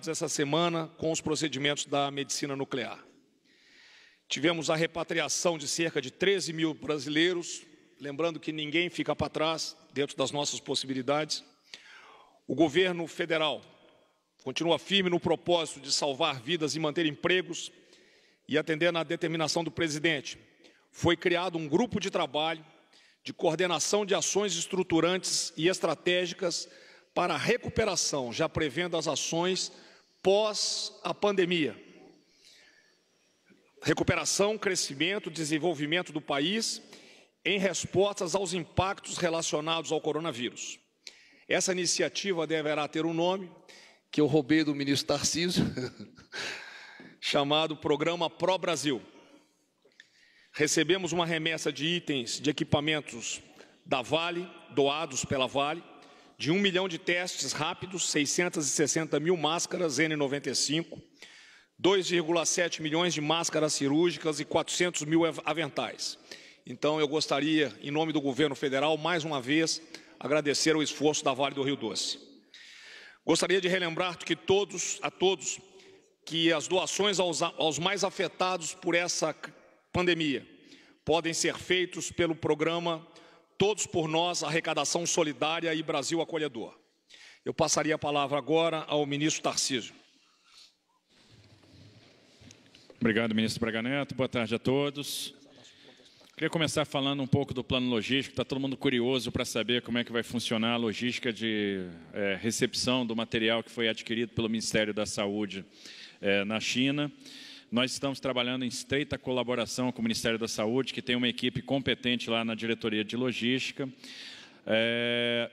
essa semana com os procedimentos da medicina nuclear. Tivemos a repatriação de cerca de 13 mil brasileiros, lembrando que ninguém fica para trás dentro das nossas possibilidades. O governo federal continua firme no propósito de salvar vidas e manter empregos e atender na determinação do presidente. Foi criado um grupo de trabalho de coordenação de ações estruturantes e estratégicas para a recuperação, já prevendo as ações pós a pandemia. Recuperação, crescimento, desenvolvimento do país em respostas aos impactos relacionados ao coronavírus. Essa iniciativa deverá ter um nome, que eu roubei do ministro Tarcísio, chamado Programa Pro Brasil. Recebemos uma remessa de itens de equipamentos da Vale, doados pela Vale, de 1 milhão de testes rápidos, 660 mil máscaras N95, 2,7 milhões de máscaras cirúrgicas e 400 mil aventais. Então, eu gostaria, em nome do governo federal, mais uma vez, agradecer o esforço da Vale do Rio Doce. Gostaria de relembrar a todos que as doações aos mais afetados por essa pandemia podem ser feitos pelo programa Todos por Nós, Arrecadação Solidária e Brasil Acolhedor. Eu passaria a palavra agora ao ministro Tarcísio. Obrigado, ministro Braga Neto. Boa tarde a todos. Queria começar falando um pouco do plano logístico. Está todo mundo curioso para saber como é que vai funcionar a logística de recepção do material que foi adquirido pelo Ministério da Saúde na China. Nós estamos trabalhando em estreita colaboração com o Ministério da Saúde, que tem uma equipe competente lá na diretoria de logística.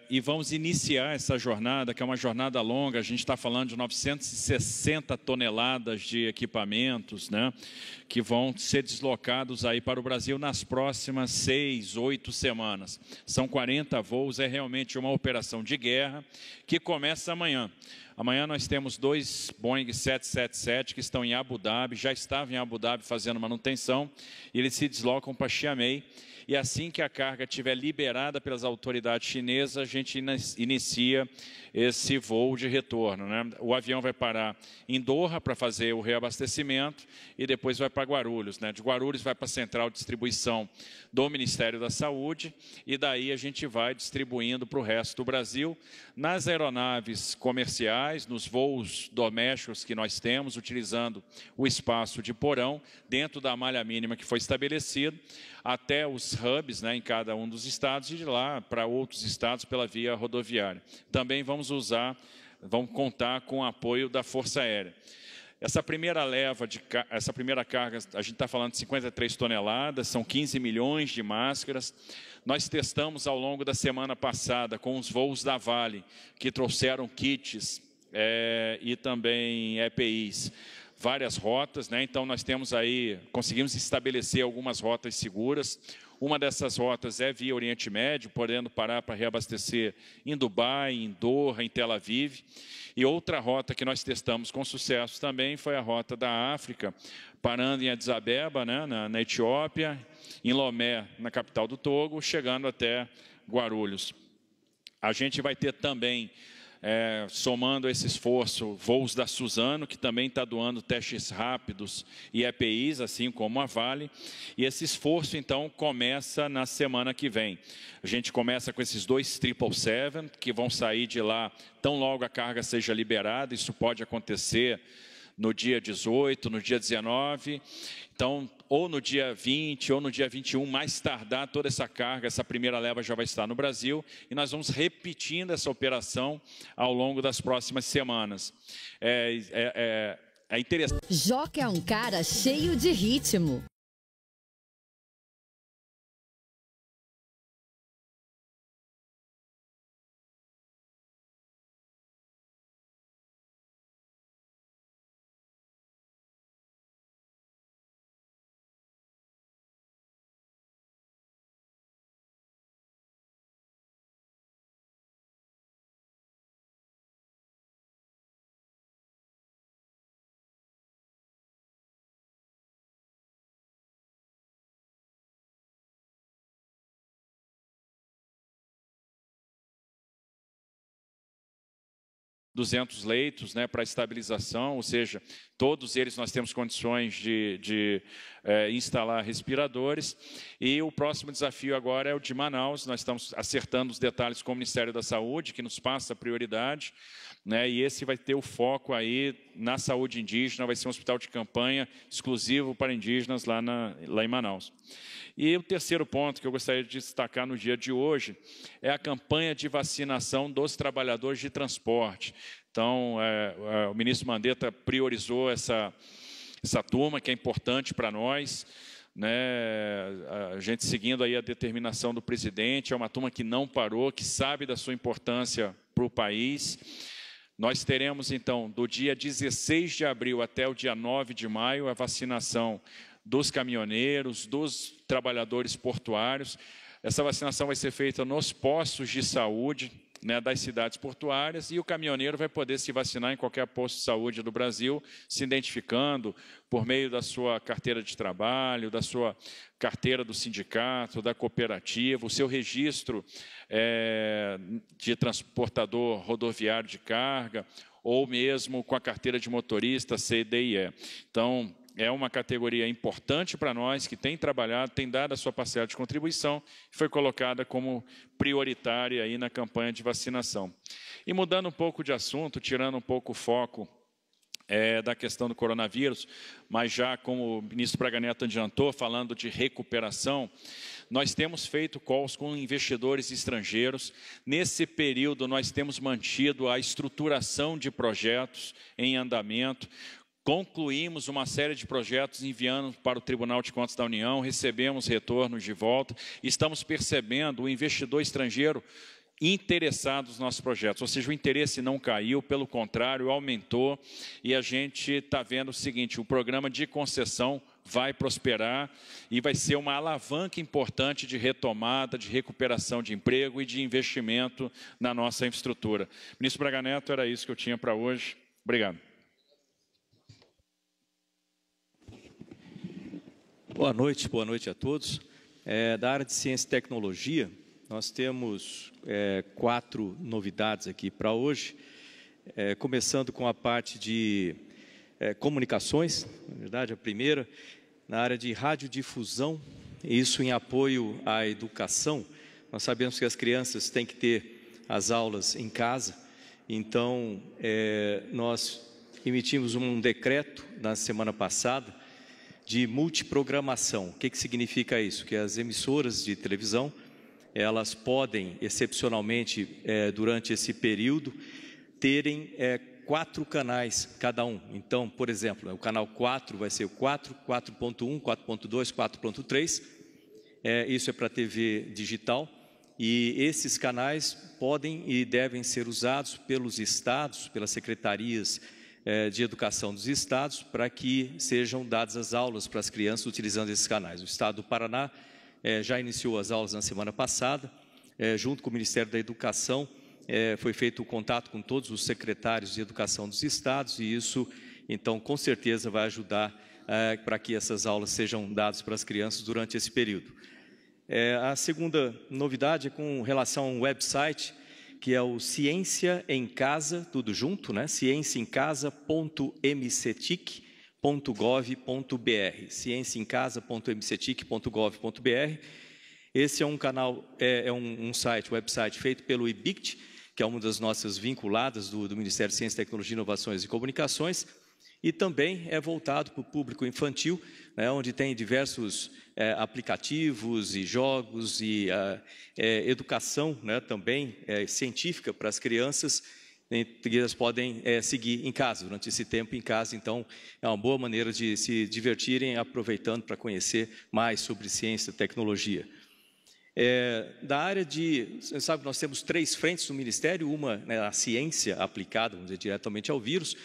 E vamos iniciar essa jornada, que é uma jornada longa. A gente está falando de 960 toneladas de equipamentos, né, que vão ser deslocados aí para o Brasil nas próximas 6, 8 semanas. São 40 voos, é realmente uma operação de guerra que começa amanhã. Amanhã nós temos 2 Boeing 777 que estão em Abu Dhabi, já estavam em Abu Dhabi fazendo manutenção, e eles se deslocam para Xiamen. E assim que a carga estiver liberada pelas autoridades chinesas, a gente inicia esse voo de retorno, né? O avião vai parar em Doha para fazer o reabastecimento e depois vai para Guarulhos, né? De Guarulhos vai para a central de distribuição do Ministério da Saúde e daí a gente vai distribuindo para o resto do Brasil, nas aeronaves comerciais, nos voos domésticos que nós temos, utilizando o espaço de porão, dentro da malha mínima que foi estabelecido, até os hubs, né, em cada um dos estados, e de lá para outros estados pela via rodoviária. Também vamos contar com o apoio da Força Aérea. Essa primeira carga, a gente está falando de 53 toneladas, são 15 milhões de máscaras. Nós testamos ao longo da semana passada com os voos da Vale, que trouxeram kits e também EPIs, várias rotas, né? Então nós temos aí, conseguimos estabelecer algumas rotas seguras. Uma dessas rotas é via Oriente Médio, podendo parar para reabastecer em Dubai, em Doha, em Tel Aviv. E outra rota que nós testamos com sucesso também foi a rota da África, parando em Addis Abeba, né, na Etiópia, em Lomé, na capital do Togo, chegando até Guarulhos. A gente vai ter também, somando esse esforço, voos da Suzano, que também está doando testes rápidos e EPIs, assim como a Vale. E esse esforço, então, começa na semana que vem. A gente começa com esses 2 777, que vão sair de lá tão logo a carga seja liberada. Isso pode acontecer no dia 18, no dia 19, então, ou no dia 20, ou no dia 21, mais tardar, toda essa carga, essa primeira leva já vai estar no Brasil, e nós vamos repetindo essa operação ao longo das próximas semanas. É interessante. Joca é um cara cheio de ritmo. 200 leitos, né, para estabilização, ou seja, todos eles nós temos condições de instalar respiradores. E o próximo desafio agora é o de Manaus. Nós estamos acertando os detalhes com o Ministério da Saúde, que nos passa a prioridade, né, e esse vai ter o foco aí na saúde indígena, vai ser um hospital de campanha exclusivo para indígenas lá em Manaus. E o terceiro ponto que eu gostaria de destacar no dia de hoje é a campanha de vacinação dos trabalhadores de transporte. Então, o ministro Mandetta priorizou essa turma, que é importante para nós, né? A gente seguindo aí a determinação do presidente, é uma turma que não parou, que sabe da sua importância para o país. Nós teremos, então, do dia 16 de abril até o dia 9 de maio, a vacinação dos caminhoneiros, dos trabalhadores portuários. Essa vacinação vai ser feita nos postos de saúde, né, das cidades portuárias, e o caminhoneiro vai poder se vacinar em qualquer posto de saúde do Brasil, se identificando por meio da sua carteira de trabalho, da sua carteira do sindicato, da cooperativa, o seu registro de transportador rodoviário de carga, ou mesmo com a carteira de motorista CDIE. Então, é uma categoria importante para nós, que tem trabalhado, tem dado a sua parcela de contribuição, e foi colocada como prioritária aí na campanha de vacinação. E mudando um pouco de assunto, tirando um pouco o foco da questão do coronavírus, mas já como o ministro Braga Neto adiantou, falando de recuperação, nós temos feito calls com investidores estrangeiros. Nesse período, nós temos mantido a estruturação de projetos em andamento. Concluímos uma série de projetos, enviando para o Tribunal de Contas da União, recebemos retornos de volta, estamos percebendo o investidor estrangeiro interessado nos nossos projetos, ou seja, o interesse não caiu, pelo contrário, aumentou, e a gente está vendo o seguinte: o programa de concessão vai prosperar e vai ser uma alavanca importante de retomada, de recuperação de emprego e de investimento na nossa infraestrutura. Ministro Braga Neto, era isso que eu tinha para hoje. Obrigado. Boa noite a todos. Da área de ciência e tecnologia, nós temos 4 novidades aqui para hoje, começando com a parte de comunicações. Na verdade, a primeira, na área de radiodifusão, isso em apoio à educação. Nós sabemos que as crianças têm que ter as aulas em casa, então nós emitimos um decreto na semana passada de multiprogramação. O que significa isso? Que as emissoras de televisão, elas podem, excepcionalmente, durante esse período, terem 4 canais cada um. Então, por exemplo, o canal 4 vai ser o 4, 4.1, 4.2, 4.3. Isso é para TV digital. E esses canais podem e devem ser usados pelos estados, pelas secretarias de educação dos estados, para que sejam dadas as aulas para as crianças utilizando esses canais. O estado do Paraná já iniciou as aulas na semana passada, junto com o Ministério da Educação, foi feito o contato com todos os secretários de educação dos estados, e isso, então, com certeza vai ajudar para que essas aulas sejam dadas para as crianças durante esse período. A segunda novidade é com relação a um website, que é o Ciência em Casa, tudo junto, né? cienciaemcasas.mcetic.gov.br, cienciaemcasa.mcetic.gov.br. Esse é um canal, um website feito pelo IBICT, que é uma das nossas vinculadas do Ministério de Ciência, Tecnologia, Inovações e Comunicações, e também é voltado para o público infantil, né, onde tem diversos aplicativos e jogos e educação, né, também científica para as crianças, que elas podem seguir em casa, durante esse tempo em casa. Então, é uma boa maneira de se divertirem, aproveitando para conhecer mais sobre ciência e tecnologia. Da área de, você sabe, nós temos 3 frentes no Ministério, uma, né, a ciência aplicada, vamos dizer, diretamente ao vírus,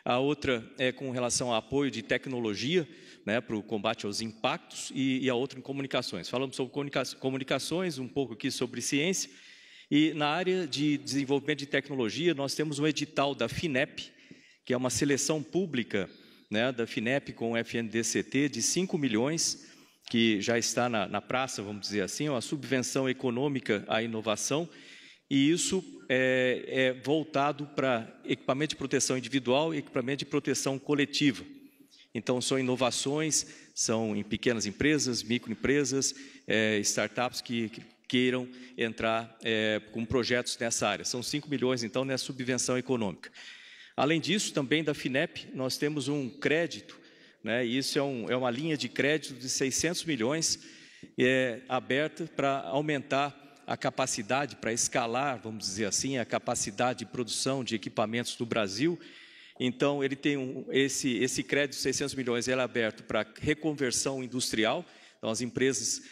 a outra é com relação ao apoio de tecnologia, né, para o combate aos impactos, e a outra em comunicações. Falamos sobre comunicações, um pouco aqui sobre ciência, e na área de desenvolvimento de tecnologia, nós temos um edital da FINEP, que é uma seleção pública, né, da FINEP com o FNDCT de 5 milhões, que já está na praça, vamos dizer assim, uma subvenção econômica à inovação, e isso é voltado para equipamento de proteção individual e equipamento de proteção coletiva. Então, são inovações, são em pequenas empresas, microempresas, startups que queiram entrar com projetos nessa área. São 5 milhões, então, nessa subvenção econômica. Além disso, também da FINEP, nós temos um crédito, né? Isso é uma linha de crédito de 600 milhões aberta para aumentar a capacidade, para escalar, vamos dizer assim, a capacidade de produção de equipamentos no Brasil. Então, ele tem esse crédito de 600 milhões, ele é aberto para reconversão industrial. Então, as empresas,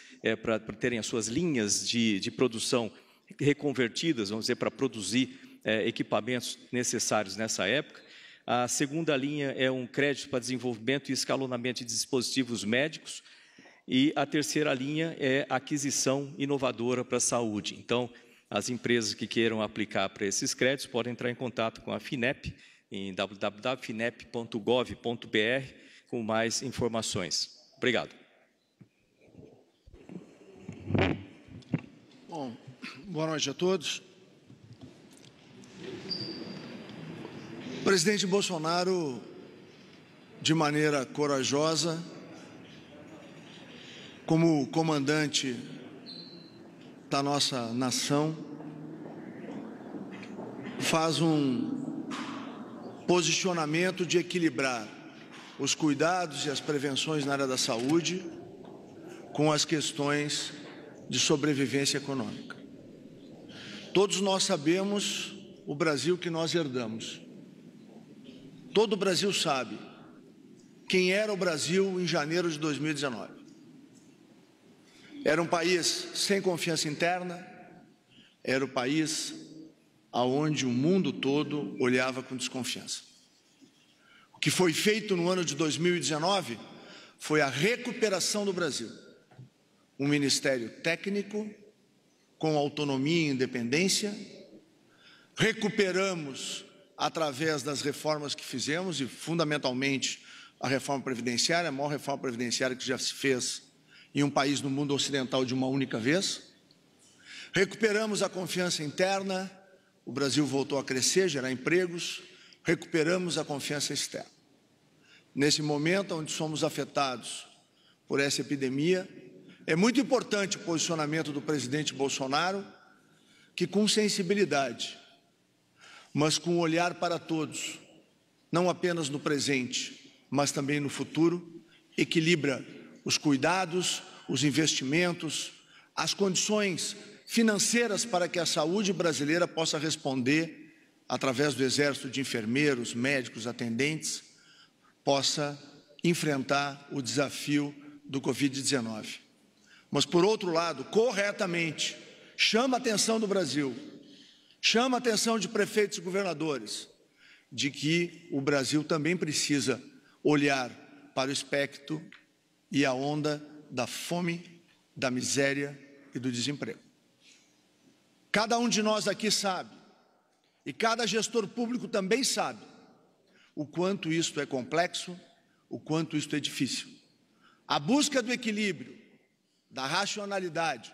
para terem as suas linhas de produção reconvertidas, vamos dizer, para produzir equipamentos necessários nessa época. A segunda linha é um crédito para desenvolvimento e escalonamento de dispositivos médicos. E a terceira linha é aquisição inovadora para a saúde. Então, as empresas que queiram aplicar para esses créditos podem entrar em contato com a FINEP, em www.finep.gov.br, com mais informações. Obrigado. Bom, boa noite a todos. O presidente Bolsonaro, de maneira corajosa, como comandante da nossa nação, faz um posicionamento de equilibrar os cuidados e as prevenções na área da saúde com as questões de sobrevivência econômica. Todos nós sabemos o Brasil que nós herdamos. Todo o Brasil sabe quem era o Brasil em janeiro de 2019. Era um país sem confiança interna, era o país aonde o mundo todo olhava com desconfiança. O que foi feito no ano de 2019 foi a recuperação do Brasil. Um ministério técnico, com autonomia e independência. Recuperamos através das reformas que fizemos, e fundamentalmente a reforma previdenciária, a maior reforma previdenciária que já se fez em um país no mundo ocidental de uma única vez. Recuperamos a confiança interna, o Brasil voltou a crescer, gerar empregos, recuperamos a confiança externa. Nesse momento onde somos afetados por essa epidemia, é muito importante o posicionamento do presidente Bolsonaro, que com sensibilidade, mas com olhar para todos, não apenas no presente, mas também no futuro, equilibra os cuidados, os investimentos, as condições financeiras para que a saúde brasileira possa responder, através do exército de enfermeiros, médicos, atendentes, possa enfrentar o desafio do Covid-19. Mas, por outro lado, corretamente, chama a atenção do Brasil, chama a atenção de prefeitos e governadores, de que o Brasil também precisa olhar para o espectro e a onda da fome, da miséria e do desemprego. Cada um de nós aqui sabe, e cada gestor público também sabe, o quanto isto é complexo, o quanto isto é difícil. A busca do equilíbrio, da racionalidade,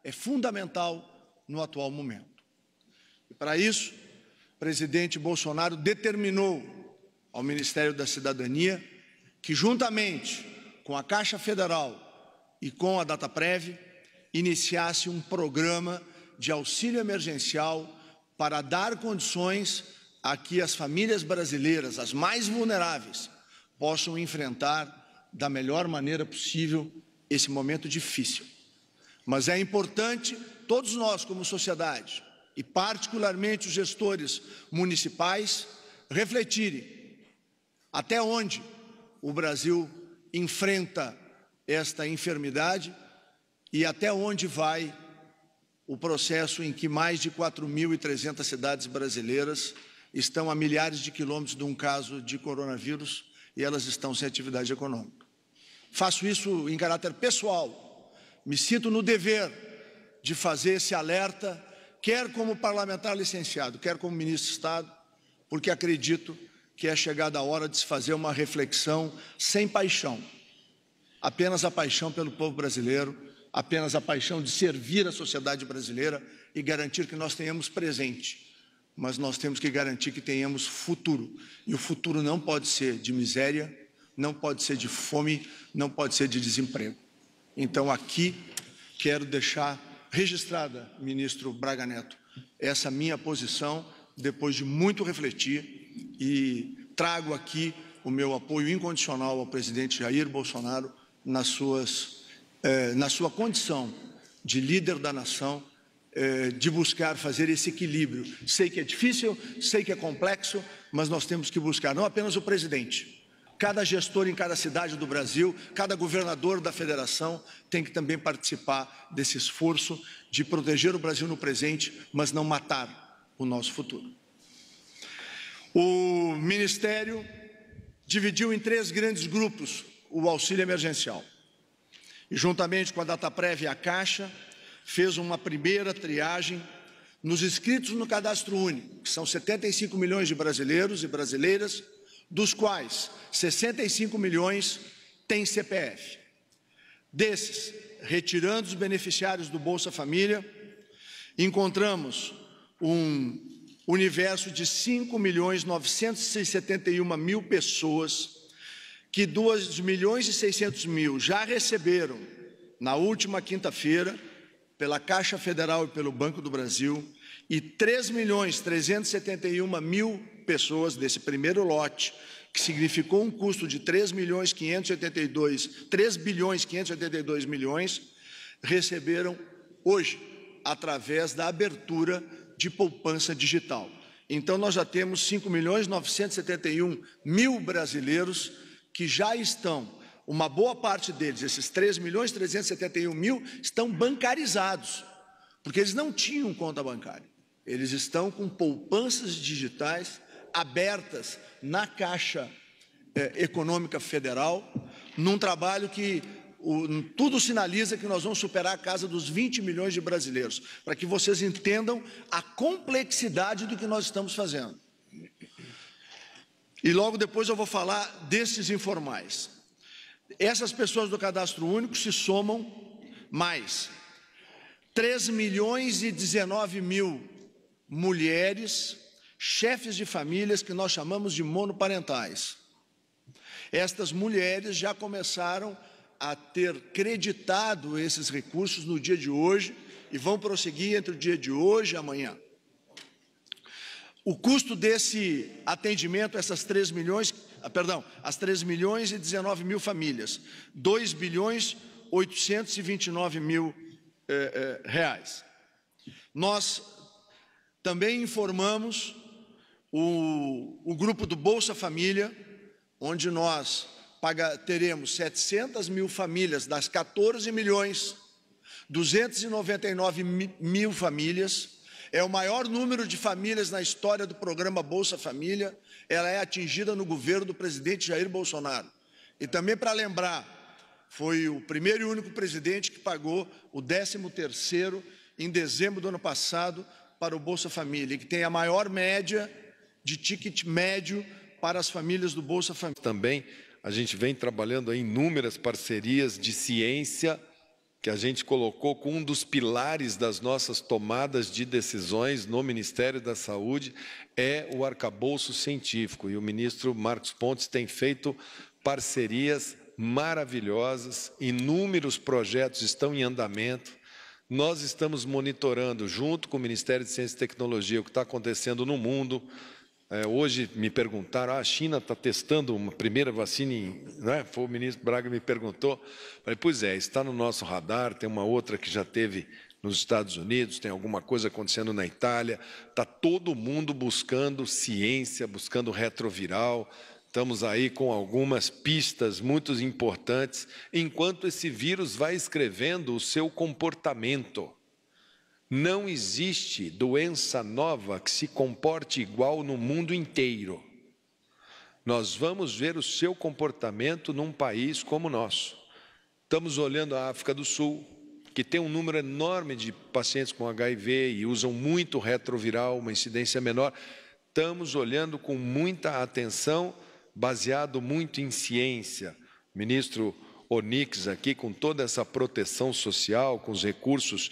é fundamental no atual momento. E para isso, o presidente Bolsonaro determinou ao Ministério da Cidadania que, juntamente com a Caixa Federal e com a Dataprev, iniciasse um programa de auxílio emergencial para dar condições a que as famílias brasileiras, as mais vulneráveis, possam enfrentar da melhor maneira possível esse momento difícil. Mas é importante todos nós, como sociedade, e particularmente os gestores municipais, refletirem até onde o Brasil enfrenta esta enfermidade e até onde vai o processo em que mais de 4.300 cidades brasileiras estão a milhares de quilômetros de um caso de coronavírus e elas estão sem atividade econômica. Faço isso em caráter pessoal, me sinto no dever de fazer esse alerta, quer como parlamentar licenciado, quer como ministro de Estado, porque acredito que é chegada a hora de se fazer uma reflexão sem paixão, apenas a paixão pelo povo brasileiro, apenas a paixão de servir a sociedade brasileira e garantir que nós tenhamos presente, mas nós temos que garantir que tenhamos futuro. E o futuro não pode ser de miséria, não pode ser de fome, não pode ser de desemprego. Então, aqui, quero deixar registrada, ministro Braga Neto, essa minha posição, depois de muito refletir, e trago aqui o meu apoio incondicional ao presidente Jair Bolsonaro na sua condição de líder da nação, de buscar fazer esse equilíbrio. Sei que é difícil, sei que é complexo, mas nós temos que buscar, não apenas o presidente. Cada gestor em cada cidade do Brasil, cada governador da federação tem que também participar desse esforço de proteger o Brasil no presente, mas não matar o nosso futuro. O Ministério dividiu em 3 grandes grupos o auxílio emergencial. E, juntamente com a Dataprev e a Caixa, fez uma primeira triagem nos inscritos no Cadastro Único, que são 75 milhões de brasileiros e brasileiras, dos quais 65 milhões têm CPF. Desses, retirando os beneficiários do Bolsa Família, encontramos um universo de 5.971.000 pessoas, que 2.600.000 já receberam na última quinta-feira, pela Caixa Federal e pelo Banco do Brasil, e 3.371.000 pessoas desse primeiro lote, que significou um custo de 3 bilhões 582 milhões, receberam hoje, através da abertura de poupança digital. Então, nós já temos 5.971.000 brasileiros que já estão, uma boa parte deles, esses 3.371.000, estão bancarizados, porque eles não tinham conta bancária. Eles estão com poupanças digitais abertas na Caixa Econômica Federal, num trabalho que tudo sinaliza que nós vamos superar a casa dos 20 milhões de brasileiros, para que vocês entendam a complexidade do que nós estamos fazendo. E logo depois eu vou falar desses informais. Essas pessoas do Cadastro Único se somam mais 3.019.000 mulheres, chefes de famílias que nós chamamos de monoparentais. Estas mulheres já começaram a ter creditado esses recursos no dia de hoje e vão prosseguir entre o dia de hoje e amanhã. O custo desse atendimento, essas 3 milhões, as 3.019.000 famílias, 2.829.000 reais. Nós também informamos o grupo do Bolsa Família, onde nós teremos 700.000 famílias das 14.299.000 famílias. É o maior número de famílias na história do programa Bolsa Família. Ela é atingida no governo do presidente Jair Bolsonaro. E também, para lembrar, foi o primeiro e único presidente que pagou o 13º em dezembro do ano passado para o Bolsa Família, que tem a maior média de ticket médio para as famílias do Bolsa Família. Também a gente vem trabalhando em inúmeras parcerias de ciência, que a gente colocou como um dos pilares das nossas tomadas de decisões no Ministério da Saúde, é o arcabouço científico. E o ministro Marcos Pontes tem feito parcerias maravilhosas, inúmeros projetos estão em andamento. Nós estamos monitorando, junto com o Ministério de Ciência e Tecnologia, o que está acontecendo no mundo. Hoje me perguntaram, a China está testando uma primeira vacina, foi o ministro Braga me perguntou. Falei, pois é, está no nosso radar, tem uma outra que já teve nos Estados Unidos, tem alguma coisa acontecendo na Itália. Está todo mundo buscando ciência, buscando retroviral. Estamos aí com algumas pistas muito importantes, enquanto esse vírus vai escrevendo o seu comportamento. Não existe doença nova que se comporte igual no mundo inteiro. Nós vamos ver o seu comportamento num país como o nosso. Estamos olhando a África do Sul, que tem um número enorme de pacientes com HIV e usam muito retroviral, uma incidência menor. Estamos olhando com muita atenção, baseado muito em ciência. O ministro Onix aqui, com toda essa proteção social, com os recursos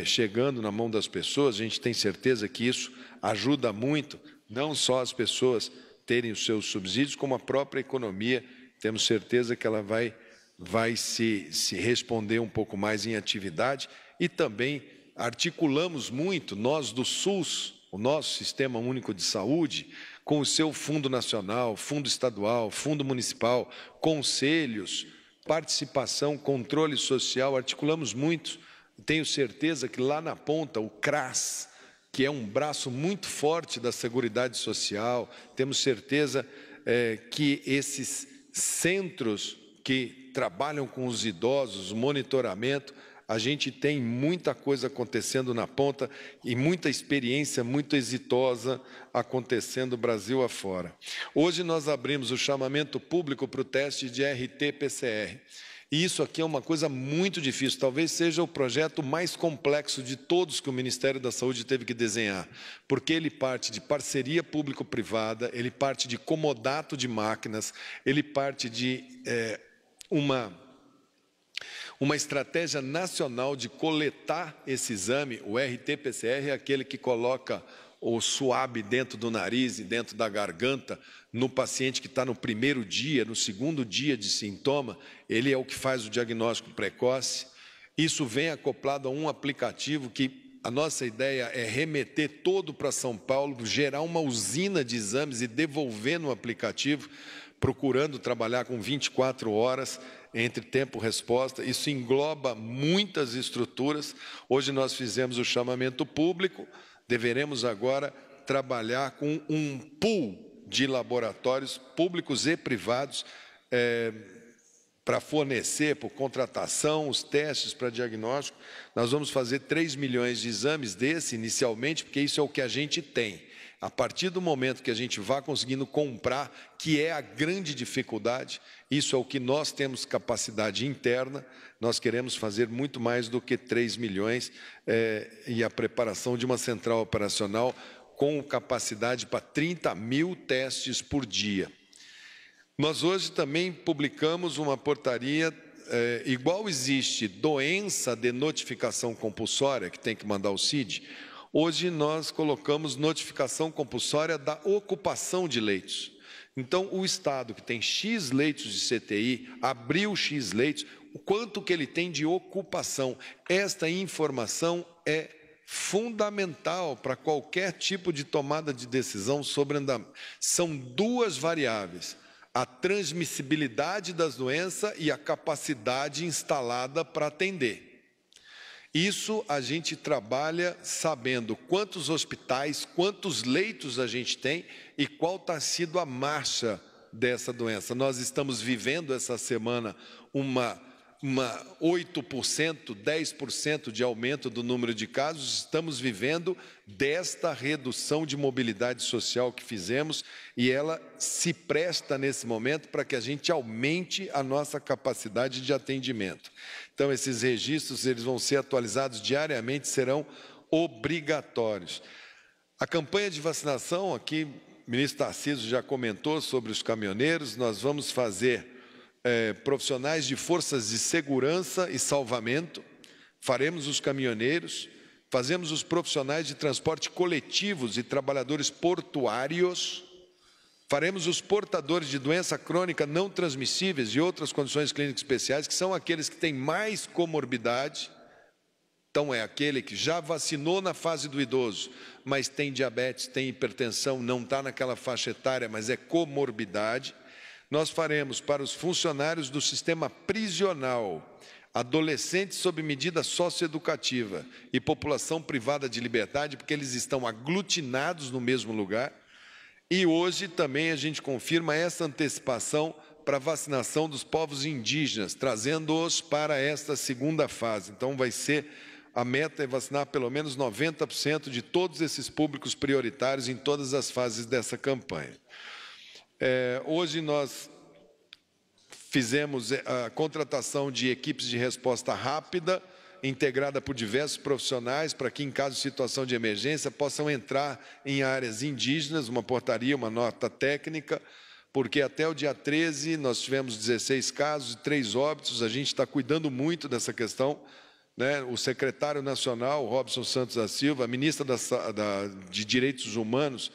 chegando na mão das pessoas, a gente tem certeza que isso ajuda muito, não só as pessoas terem os seus subsídios, como a própria economia. Temos certeza que ela vai se responder um pouco mais em atividade. E também articulamos muito, nós do SUS, o nosso Sistema Único de Saúde, com o seu Fundo Nacional, Fundo Estadual, Fundo Municipal, conselhos, participação, controle social, articulamos muito. Tenho certeza que lá na ponta, o CRAS, que é um braço muito forte da Seguridade Social, temos certeza que esses centros que trabalham com os idosos, o monitoramento, a gente tem muita coisa acontecendo na ponta e muita experiência muito exitosa acontecendo Brasil afora. Hoje nós abrimos o chamamento público para o teste de RT-PCR. E isso aqui é uma coisa muito difícil, talvez seja o projeto mais complexo de todos que o Ministério da Saúde teve que desenhar, porque ele parte de parceria público-privada, ele parte de comodato de máquinas, ele parte de uma estratégia nacional de coletar esse exame. O RT-PCR é aquele que coloca o suave dentro do nariz e dentro da garganta no paciente que está no primeiro dia, no segundo dia de sintoma, ele é o que faz o diagnóstico precoce. Isso vem acoplado a um aplicativo que a nossa ideia é remeter todo para São Paulo, gerar uma usina de exames e devolver no aplicativo, procurando trabalhar com 24 horas entre tempo e resposta. Isso engloba muitas estruturas. Hoje nós fizemos o chamamento público, deveremos agora trabalhar com um pool de laboratórios públicos e privados para fornecer, por contratação, os testes para diagnóstico. Nós vamos fazer 3 milhões de exames desse inicialmente, porque isso é o que a gente tem. A partir do momento que a gente vá conseguindo comprar, que é a grande dificuldade, isso é o que nós temos capacidade interna, nós queremos fazer muito mais do que 3 milhões e a preparação de uma central operacional com capacidade para 30 mil testes por dia. Nós hoje também publicamos uma portaria, igual existe doença de notificação compulsória, que tem que mandar o CID, hoje nós colocamos notificação compulsória da ocupação de leitos. Então, o Estado que tem X leitos de CTI, abriu X leitos, o quanto que ele tem de ocupação. Esta informação é fundamental para qualquer tipo de tomada de decisão sobre andamento. São duas variáveis: a transmissibilidade das doenças e a capacidade instalada para atender. Isso a gente trabalha sabendo quantos hospitais, quantos leitos a gente tem e qual está sido a marcha dessa doença. Nós estamos vivendo essa semana uma 8%, 10% de aumento do número de casos, estamos vivendo desta redução de mobilidade social que fizemos e ela se presta nesse momento para que a gente aumente a nossa capacidade de atendimento. Então, esses registros eles vão ser atualizados diariamente, serão obrigatórios. A campanha de vacinação, aqui o ministro Tarcísio já comentou sobre os caminhoneiros, nós vamos fazer profissionais de forças de segurança e salvamento, faremos os caminhoneiros, fazemos os profissionais de transporte coletivos e trabalhadores portuários, faremos os portadores de doença crônica não transmissíveis e outras condições clínicas especiais, que são aqueles que têm mais comorbidade. Então, é aquele que já vacinou na fase do idoso, mas tem diabetes, tem hipertensão, não está naquela faixa etária, mas é comorbidade. Nós faremos para os funcionários do sistema prisional, adolescentes sob medida socioeducativa e população privada de liberdade, porque eles estão aglutinados no mesmo lugar. E hoje também a gente confirma essa antecipação para a vacinação dos povos indígenas, trazendo-os para esta segunda fase. Então, a meta é vacinar pelo menos 90% de todos esses públicos prioritários em todas as fases dessa campanha. Hoje nós fizemos a contratação de equipes de resposta rápida, integrada por diversos profissionais, para que, em caso de situação de emergência, possam entrar em áreas indígenas, uma portaria, uma nota técnica, porque até o dia 13 nós tivemos 16 casos e 3 óbitos, a gente está cuidando muito dessa questão, né? O secretário nacional, Robson Santos da Silva, a ministra de Direitos Humanos,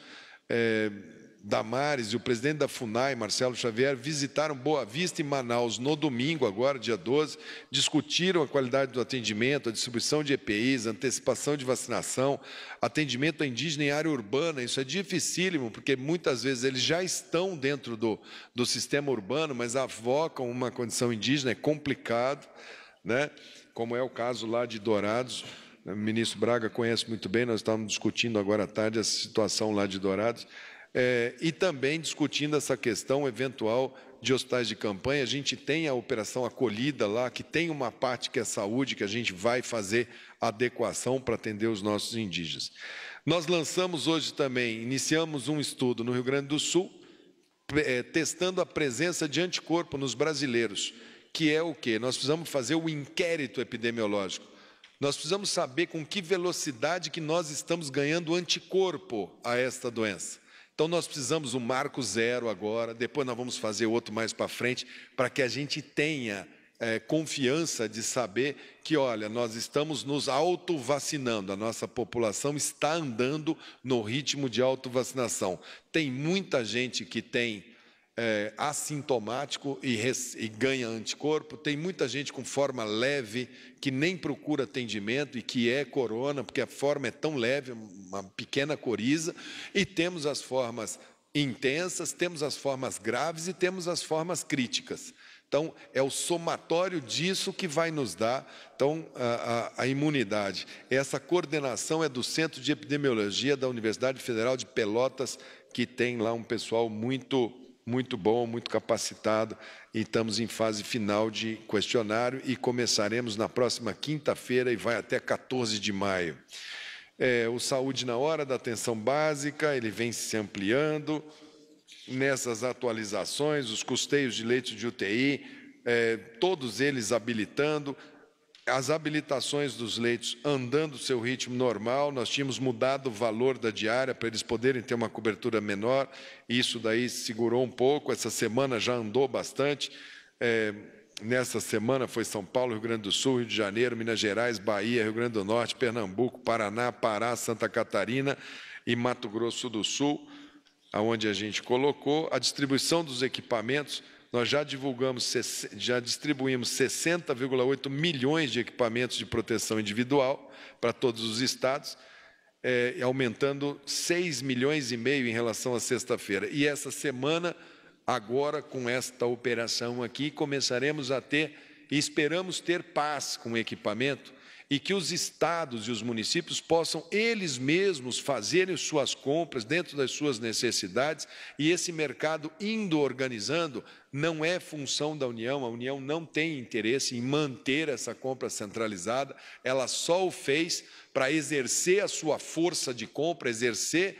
Damares, e o presidente da FUNAI, Marcelo Xavier, visitaram Boa Vista e Manaus no domingo, agora, dia 12, discutiram a qualidade do atendimento, a distribuição de EPIs, a antecipação de vacinação, atendimento a indígena em área urbana. Isso é dificílimo, porque muitas vezes eles já estão dentro do sistema urbano, mas avocam uma condição indígena, é complicado, né? Como é o caso lá de Dourados. O ministro Braga conhece muito bem, nós estávamos discutindo agora à tarde a situação lá de Dourados, e também discutindo essa questão eventual de hospitais de campanha. A gente tem a Operação Acolhida lá, que tem uma parte que é saúde, que a gente vai fazer adequação para atender os nossos indígenas. Nós lançamos hoje também, iniciamos um estudo no Rio Grande do Sul, testando a presença de anticorpo nos brasileiros, que é o quê? Nós precisamos fazer o inquérito epidemiológico. Nós precisamos saber com que velocidade que nós estamos ganhando anticorpo a esta doença. Então, nós precisamos um marco zero agora, depois nós vamos fazer outro mais para frente, para que a gente tenha confiança de saber que, olha, nós estamos nos auto-vacinando, a nossa população está andando no ritmo de auto-vacinação. Tem muita gente que tem assintomático e ganha anticorpo, tem muita gente com forma leve que nem procura atendimento e que é corona, porque a forma é tão leve, uma pequena coriza, e temos as formas intensas, temos as formas graves e temos as formas críticas. Então, é o somatório disso que vai nos dar, então, a imunidade. Essa coordenação é do Centro de Epidemiologia da Universidade Federal de Pelotas, que tem lá um pessoal muito bom, muito capacitado, e estamos em fase final de questionário e começaremos na próxima quinta-feira e vai até 14 de maio. O Saúde na Hora da atenção básica, ele vem se ampliando. Nessas atualizações, os custeios de leitos de UTI, todos eles habilitando, as habilitações dos leitos andando o seu ritmo normal. Nós tínhamos mudado o valor da diária para eles poderem ter uma cobertura menor, isso daí segurou um pouco, essa semana já andou bastante. Nessa semana foi São Paulo, Rio Grande do Sul, Rio de Janeiro, Minas Gerais, Bahia, Rio Grande do Norte, Pernambuco, Paraná, Pará, Santa Catarina e Mato Grosso do Sul, aonde a gente colocou a distribuição dos equipamentos. Nós já distribuímos 60,8 milhões de equipamentos de proteção individual para todos os estados, aumentando 6,5 milhões em relação à sexta-feira. E essa semana, agora com esta operação aqui, começaremos a ter, e esperamos ter paz com o equipamento, e que os estados e os municípios possam eles mesmos fazerem suas compras dentro das suas necessidades, e esse mercado indo organizando não é função da União. A União não tem interesse em manter essa compra centralizada, ela só o fez para exercer a sua força de compra, exercer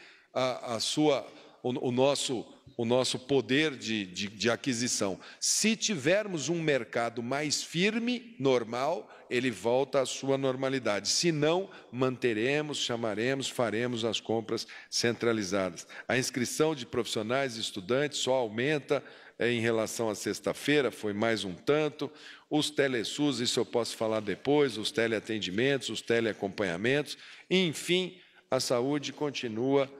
o nosso poder de aquisição. Se tivermos um mercado mais firme, normal, ele volta à sua normalidade. Se não, manteremos, chamaremos, faremos as compras centralizadas. A inscrição de profissionais e estudantes só aumenta em relação à sexta-feira, foi mais um tanto. Os telesus, isso eu posso falar depois, os teleatendimentos, os teleacompanhamentos. Enfim, a saúde continua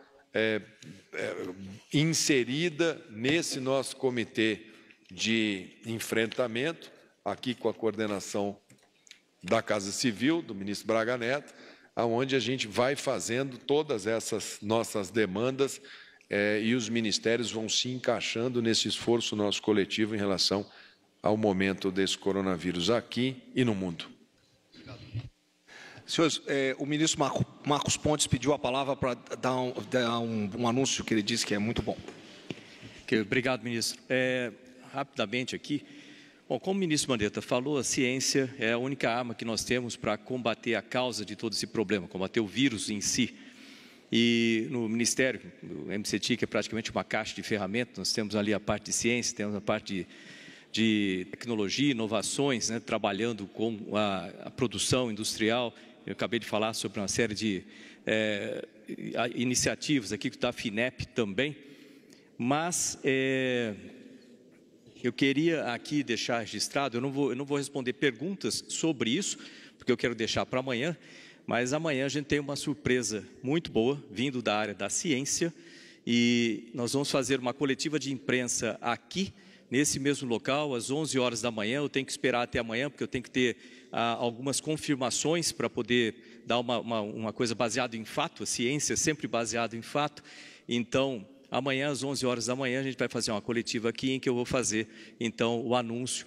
inserida nesse nosso comitê de enfrentamento, aqui com a coordenação da Casa Civil, do ministro Braga Neto, onde a gente vai fazendo todas essas nossas demandas e os ministérios vão se encaixando nesse esforço nosso coletivo em relação ao momento desse coronavírus aqui e no mundo. Senhores, o ministro Marcos Pontes pediu a palavra para dar um anúncio que ele disse que é muito bom. Obrigado, ministro. Rapidamente aqui, bom, como o ministro Mandetta falou, a ciência é a única arma que nós temos para combater a causa de todo esse problema, combater o vírus em si. E no Ministério, o MCT, que é praticamente uma caixa de ferramentas, nós temos ali a parte de ciência, temos a parte de tecnologia, inovações, né, trabalhando com a produção industrial. Eu acabei de falar sobre uma série de iniciativas aqui da FINEP também. Mas eu queria aqui deixar registrado, eu não vou responder perguntas sobre isso, porque eu quero deixar para amanhã, mas amanhã a gente tem uma surpresa muito boa, vindo da área da ciência, e nós vamos fazer uma coletiva de imprensa aqui, nesse mesmo local, às 11 horas da manhã. Eu tenho que esperar até amanhã, porque eu tenho que ter algumas confirmações para poder dar uma coisa baseada em fato. A ciência é sempre baseada em fato. Então, amanhã, às 11 horas da manhã, a gente vai fazer uma coletiva aqui, em que eu vou fazer, então, o anúncio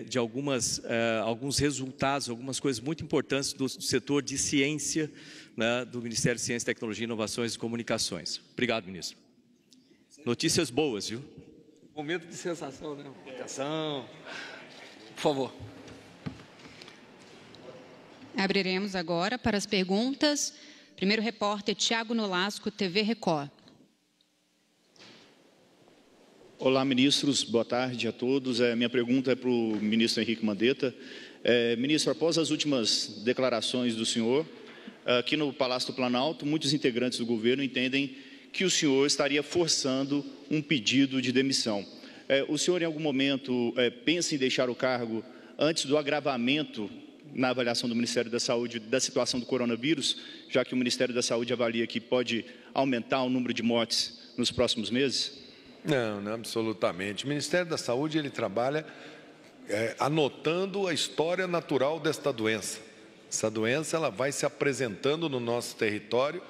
de alguns resultados, algumas coisas muito importantes do setor de ciência, né, do Ministério de Ciência, Tecnologia, Inovações e Comunicações. Obrigado, ministro. Notícias boas, viu? Momento de sensação, né? Votação. Por favor. Abriremos agora para as perguntas. Primeiro repórter, Tiago Nolasco, TV Record. Olá, ministros. Boa tarde a todos. Minha pergunta é para o ministro Henrique Mandetta. Ministro, após as últimas declarações do senhor, aqui no Palácio do Planalto, muitos integrantes do governo entendem que o senhor estaria forçando um pedido de demissão. O senhor, em algum momento, pensa em deixar o cargo antes do agravamento na avaliação do Ministério da Saúde da situação do coronavírus, já que o Ministério da Saúde avalia que pode aumentar o número de mortes nos próximos meses? Não, absolutamente. O Ministério da Saúde ele trabalha anotando a história natural desta doença. Essa doença ela vai se apresentando no nosso território.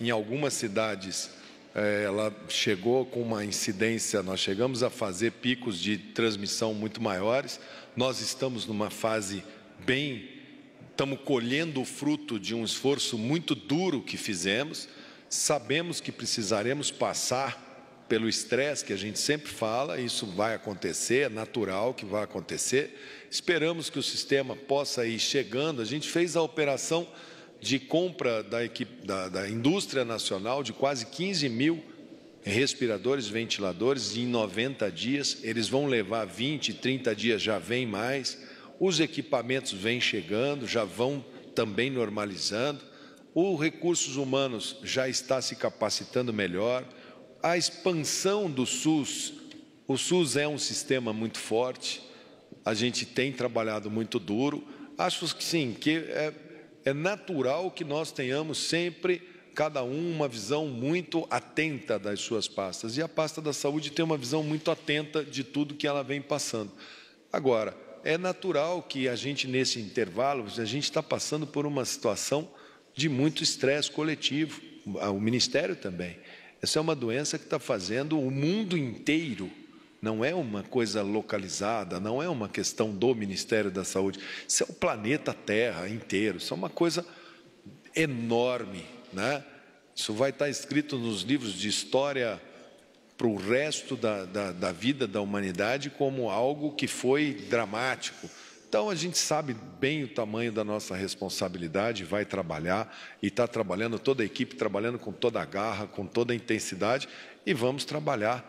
Em algumas cidades ela chegou com uma incidência, nós chegamos a fazer picos de transmissão muito maiores. Nós estamos numa fase estamos colhendo o fruto de um esforço muito duro que fizemos. Sabemos que precisaremos passar pelo estresse que a gente sempre fala, isso vai acontecer, é natural que vai acontecer. Esperamos que o sistema possa ir chegando. A gente fez a operação de compra da equipe da indústria nacional de quase 15 mil respiradores, ventiladores em 90 dias. Eles vão levar 20, 30 dias, já vem mais. Os equipamentos vêm chegando, já vão também normalizando. Os recursos humanos já está se capacitando melhor. A expansão do SUS, o SUS é um sistema muito forte, a gente tem trabalhado muito duro. Acho que sim, que é natural que nós tenhamos sempre, cada uma visão muito atenta das suas pastas. E a pasta da saúde tem uma visão muito atenta de tudo que ela vem passando. Agora, é natural que a gente, nesse intervalo, a gente está passando por uma situação de muito estresse coletivo, o Ministério também. Essa é uma doença que está fazendo o mundo inteiro, não é uma coisa localizada, não é uma questão do Ministério da Saúde, isso é o planeta Terra inteiro, isso é uma coisa enorme, né? Isso vai estar escrito nos livros de história para o resto da vida da humanidade como algo que foi dramático. Então, a gente sabe bem o tamanho da nossa responsabilidade, vai trabalhar, e está trabalhando, toda a equipe trabalhando com toda a garra, com toda a intensidade, e vamos trabalhar,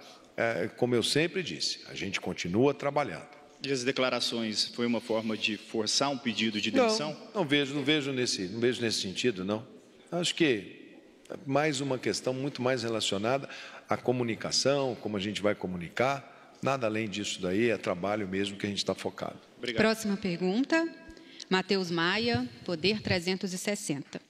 como eu sempre disse, a gente continua trabalhando. E as declarações foi uma forma de forçar um pedido de demissão? Não vejo nesse sentido, não. Acho que é mais uma questão muito mais relacionada à comunicação, como a gente vai comunicar. Nada além disso daí, é trabalho mesmo que a gente está focado. Obrigado. Próxima pergunta, Matheus Maia, Poder 360.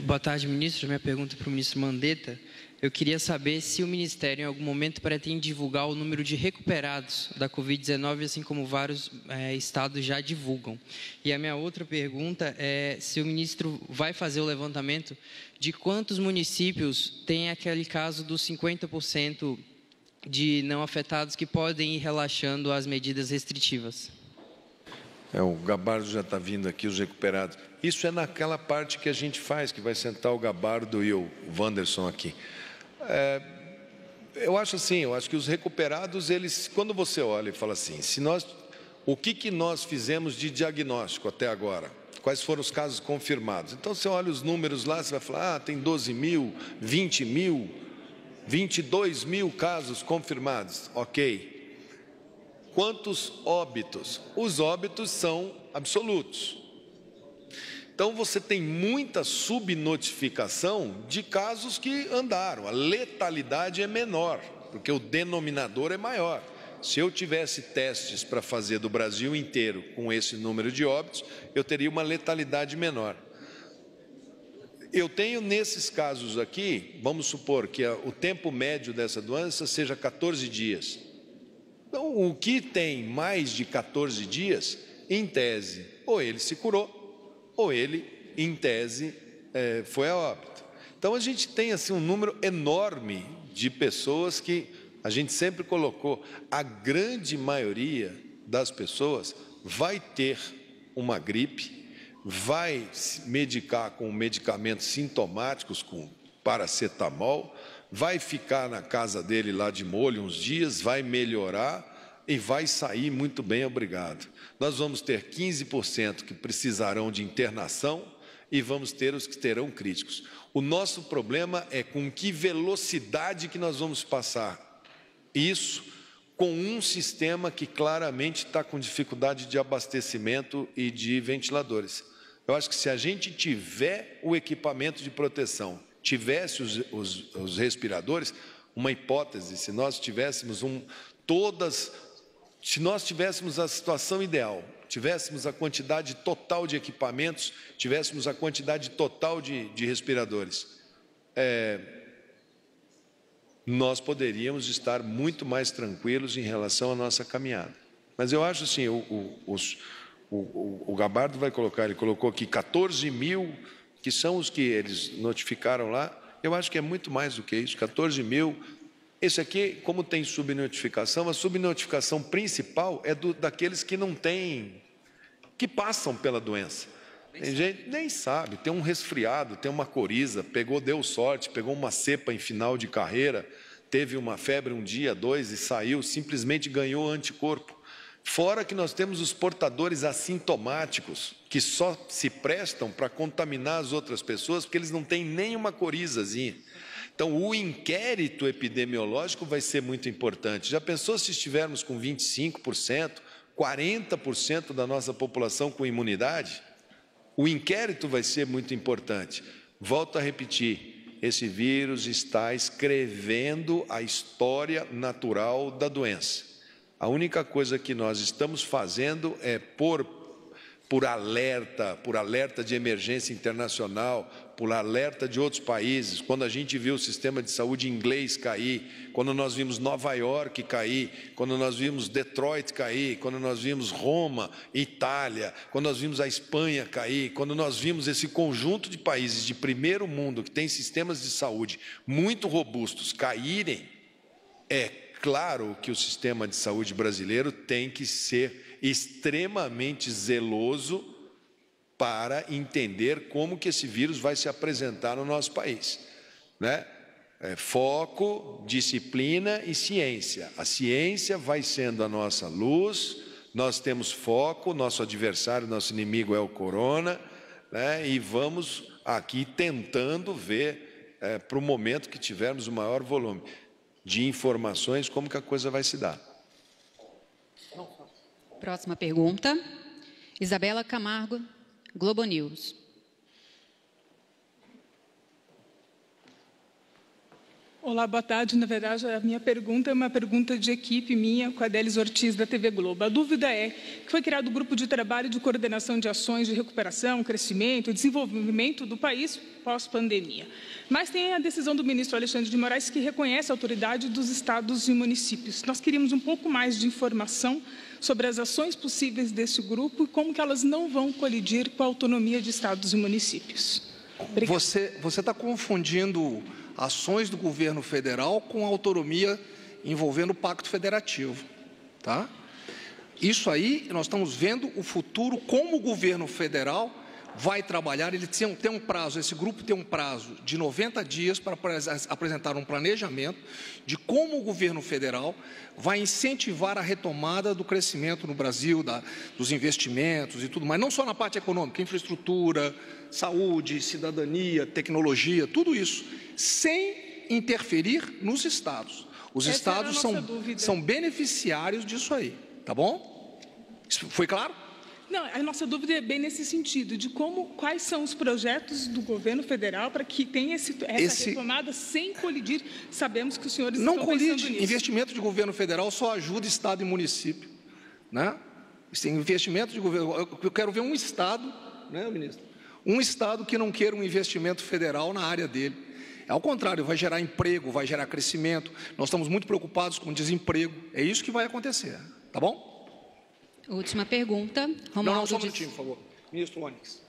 Boa tarde, ministro. Minha pergunta é para o ministro Mandetta. Eu queria saber se o Ministério, em algum momento, pretende divulgar o número de recuperados da Covid-19, assim como vários estados já divulgam. E a minha outra pergunta é se o ministro vai fazer o levantamento de quantos municípios tem aquele caso dos 50% de não afetados que podem ir relaxando as medidas restritivas. O Gabardo já está vindo aqui, os recuperados. Isso é naquela parte que a gente faz, que vai sentar o Gabardo e o Wanderson aqui. Eu acho assim, eu acho que os recuperados, eles, quando você olha e fala assim, o que nós fizemos de diagnóstico até agora? Quais foram os casos confirmados? Então, você olha os números lá, você vai falar, tem 12 mil, 20 mil, 22 mil casos confirmados. Ok. Quantos óbitos? Os óbitos são absolutos. Então, você tem muita subnotificação de casos que andaram. A letalidade é menor, porque o denominador é maior. Se eu tivesse testes para fazer do Brasil inteiro com esse número de óbitos, eu teria uma letalidade menor. Eu tenho nesses casos aqui, vamos supor que o tempo médio dessa doença seja 14 dias. Então, o que tem mais de 14 dias, em tese, ou ele se curou, ou ele, em tese, foi a óbito. Então, a gente tem assim, um número enorme de pessoas que a gente sempre colocou. A grande maioria das pessoas vai ter uma gripe, vai se medicar com medicamentos sintomáticos, com paracetamol, vai ficar na casa dele lá de molho uns dias, vai melhorar e vai sair muito bem, obrigado. Nós vamos ter 15% que precisarão de internação e vamos ter os que terão críticos. O nosso problema é com que velocidade que nós vamos passar isso com um sistema que claramente está com dificuldade de abastecimento e de ventiladores. Eu acho que se a gente tiver o equipamento de proteção, tivesse os respiradores, uma hipótese, se nós tivéssemos se nós tivéssemos a situação ideal, tivéssemos a quantidade total de equipamentos, tivéssemos a quantidade total de respiradores, nós poderíamos estar muito mais tranquilos em relação à nossa caminhada. Mas eu acho assim, o Gabardo vai colocar, ele colocou aqui 14 mil, que são os que eles notificaram lá, eu acho que é muito mais do que isso, 14 mil. Esse aqui, como tem subnotificação, a subnotificação principal é daqueles que não têm, que passam pela doença. Tem gente nem sabe, tem um resfriado, tem uma coriza, deu sorte, pegou uma cepa em final de carreira, teve uma febre um dia, 2 e saiu, simplesmente ganhou anticorpo. Fora que nós temos os portadores assintomáticos, que só se prestam para contaminar as outras pessoas, porque eles não têm nenhuma corizazinha. Então, o inquérito epidemiológico vai ser muito importante. Já pensou se estivermos com 25%, 40% da nossa população com imunidade? O inquérito vai ser muito importante. Volto a repetir, esse vírus está escrevendo a história natural da doença. A única coisa que nós estamos fazendo é por alerta de emergência internacional, por alerta de outros países, quando a gente viu o sistema de saúde inglês cair, quando nós vimos Nova York cair, quando nós vimos Detroit cair, quando nós vimos Roma, Itália, quando nós vimos a Espanha cair, quando nós vimos esse conjunto de países de primeiro mundo que tem sistemas de saúde muito robustos caírem, é claro que o sistema de saúde brasileiro tem que ser extremamente zeloso para entender como que esse vírus vai se apresentar no nosso país, né? Foco, disciplina e ciência. A ciência vai sendo a nossa luz, nós temos foco, nosso adversário, nosso inimigo é o corona, né? E vamos aqui tentando ver, para o momento que tivermos o maior volume de informações, como que a coisa vai se dar. Próxima pergunta, Isabela Camargo, Globo News. Olá, boa tarde. Na verdade, a minha pergunta é uma pergunta de equipe minha com a Délis Ortiz, da TV Globo. A dúvida é que foi criado um grupo de trabalho de coordenação de ações de recuperação, crescimento e desenvolvimento do país pós-pandemia. Mas tem a decisão do ministro Alexandre de Moraes que reconhece a autoridade dos estados e municípios. Nós queríamos um pouco mais de informação sobre as ações possíveis desse grupo e como que elas não vão colidir com a autonomia de estados e municípios. Obrigada. Você está confundindo ações do governo federal com a autonomia envolvendo o Pacto Federativo, tá? Isso aí, nós estamos vendo o futuro, como o governo federal vai trabalhar. Ele tem um prazo, esse grupo tem um prazo de 90 dias para apresentar um planejamento de como o governo federal vai incentivar a retomada do crescimento no Brasil, dos investimentos e tudo mais, não só na parte econômica, infraestrutura, saúde, cidadania, tecnologia, tudo isso, sem interferir nos estados. Os estados são beneficiários disso aí, tá bom? Isso foi claro? Não, a nossa dúvida é bem nesse sentido, de quais são os projetos do governo federal para que tenha essa retomada sem colidir. Sabemos que os senhores não estão colide. pensando nisso. Investimento de governo federal só ajuda Estado e município, né? Tem investimento de governo. Eu quero ver um Estado, né, ministro? Um Estado que não queira um investimento federal na área dele. Ao contrário, vai gerar emprego, vai gerar crescimento. Nós estamos muito preocupados com o desemprego. É isso que vai acontecer, tá bom? Última pergunta. Não, só um minutinho, por favor. Ministro Onyx.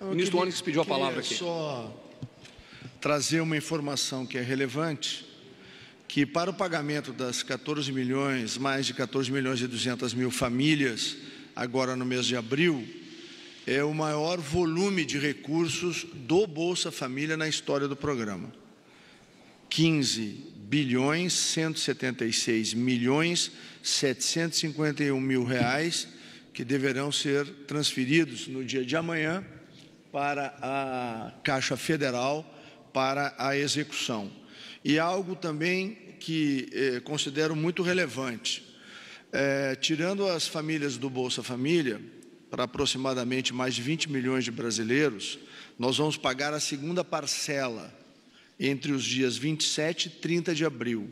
O ministro Onyx pediu a palavra aqui. Só trazer uma informação que é relevante, que para o pagamento das 14 milhões, mais de 14 milhões e 200 mil famílias, agora no mês de abril, é o maior volume de recursos do Bolsa Família na história do programa. 15 bilhões 176 milhões 751 mil reais que deverão ser transferidos no dia de amanhã para a Caixa Federal para a execução. E algo também que considero muito relevante, tirando as famílias do Bolsa Família, para aproximadamente mais de 20 milhões de brasileiros, nós vamos pagar a segunda parcela entre os dias 27 e 30 de abril.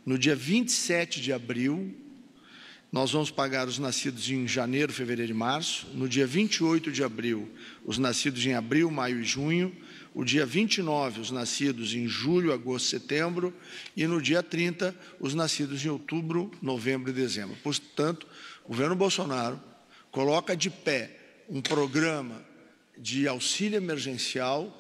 No dia 27 de abril, nós vamos pagar os nascidos em janeiro, fevereiro e março. No dia 28 de abril, os nascidos em abril, maio e junho. O dia 29, os nascidos em julho, agosto, setembro. E no dia 30, os nascidos em outubro, novembro e dezembro. Portanto, o governo Bolsonaro coloca de pé um programa de auxílio emergencial,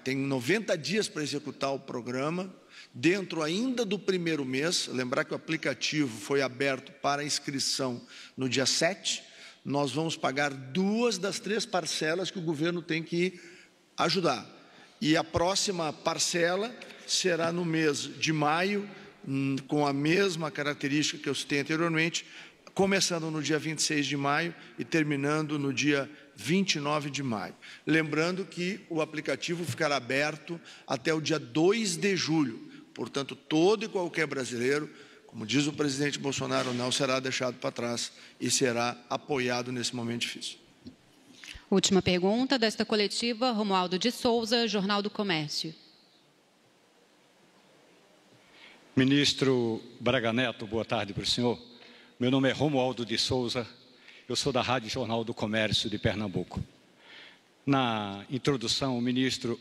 tem 90 dias para executar o programa, dentro ainda do primeiro mês. Lembrar que o aplicativo foi aberto para inscrição no dia 7, nós vamos pagar 2 das 3 parcelas que o governo tem que ajudar. E a próxima parcela será no mês de maio, com a mesma característica que eu citei anteriormente, começando no dia 26 de maio e terminando no dia 29 de maio. Lembrando que o aplicativo ficará aberto até o dia 2 de julho. Portanto, todo e qualquer brasileiro, como diz o presidente Bolsonaro, não será deixado para trás e será apoiado nesse momento difícil. Última pergunta desta coletiva, Romualdo de Souza, Jornal do Comércio. Ministro Braga Neto, boa tarde para o senhor. Meu nome é Romualdo de Souza, eu sou da Rádio Jornal do Comércio de Pernambuco. Na introdução, o ministro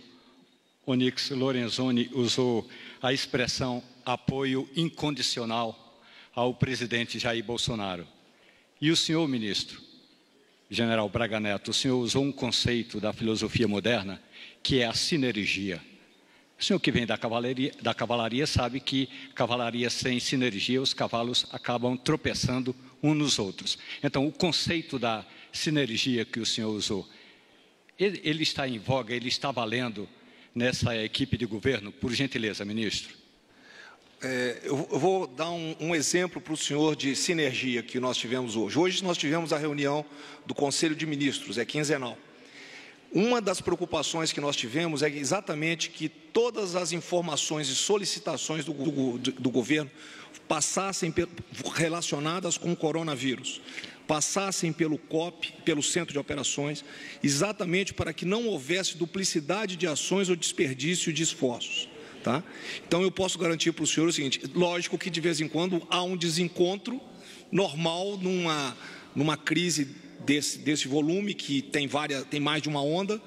Onyx Lorenzoni usou a expressão apoio incondicional ao presidente Jair Bolsonaro. E o senhor, ministro, General Braga Neto, o senhor usou um conceito da filosofia moderna, que é a sinergia. O senhor que vem da cavalaria sabe que cavalaria sem sinergia, os cavalos acabam tropeçando uns nos outros. Então, o conceito da sinergia que o senhor usou, ele está em voga, ele está valendo nessa equipe de governo? Por gentileza, ministro. Eu vou dar um exemplo para o senhor de sinergia que nós tivemos hoje. Hoje nós tivemos a reunião do Conselho de Ministros, é quinzenal. Uma das preocupações que nós tivemos é exatamente que todas as informações e solicitações do governo passassem relacionadas com o coronavírus, passassem pelo COP, pelo Centro de Operações, exatamente para que não houvesse duplicidade de ações ou desperdício de esforços. Tá? Então, eu posso garantir para o senhor o seguinte: lógico que de vez em quando há um desencontro normal numa crise desse volume, que tem mais de uma onda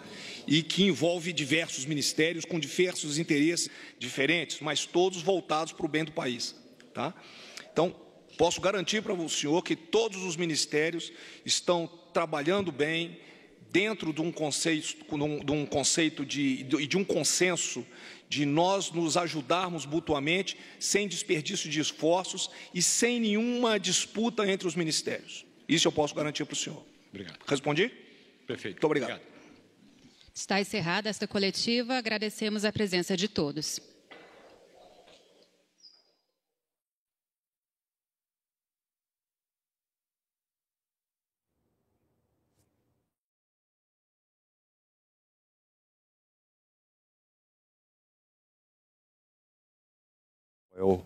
e que envolve diversos ministérios com diversos interesses diferentes, mas todos voltados para o bem do país. Tá? Então, posso garantir para o senhor que todos os ministérios estão trabalhando bem dentro de um conceito e de um consenso de nós nos ajudarmos mutuamente, sem desperdício de esforços e sem nenhuma disputa entre os ministérios. Isso eu posso garantir para o senhor. Obrigado. Respondi? Perfeito. Muito obrigado. Está encerrada esta coletiva. Agradecemos a presença de todos.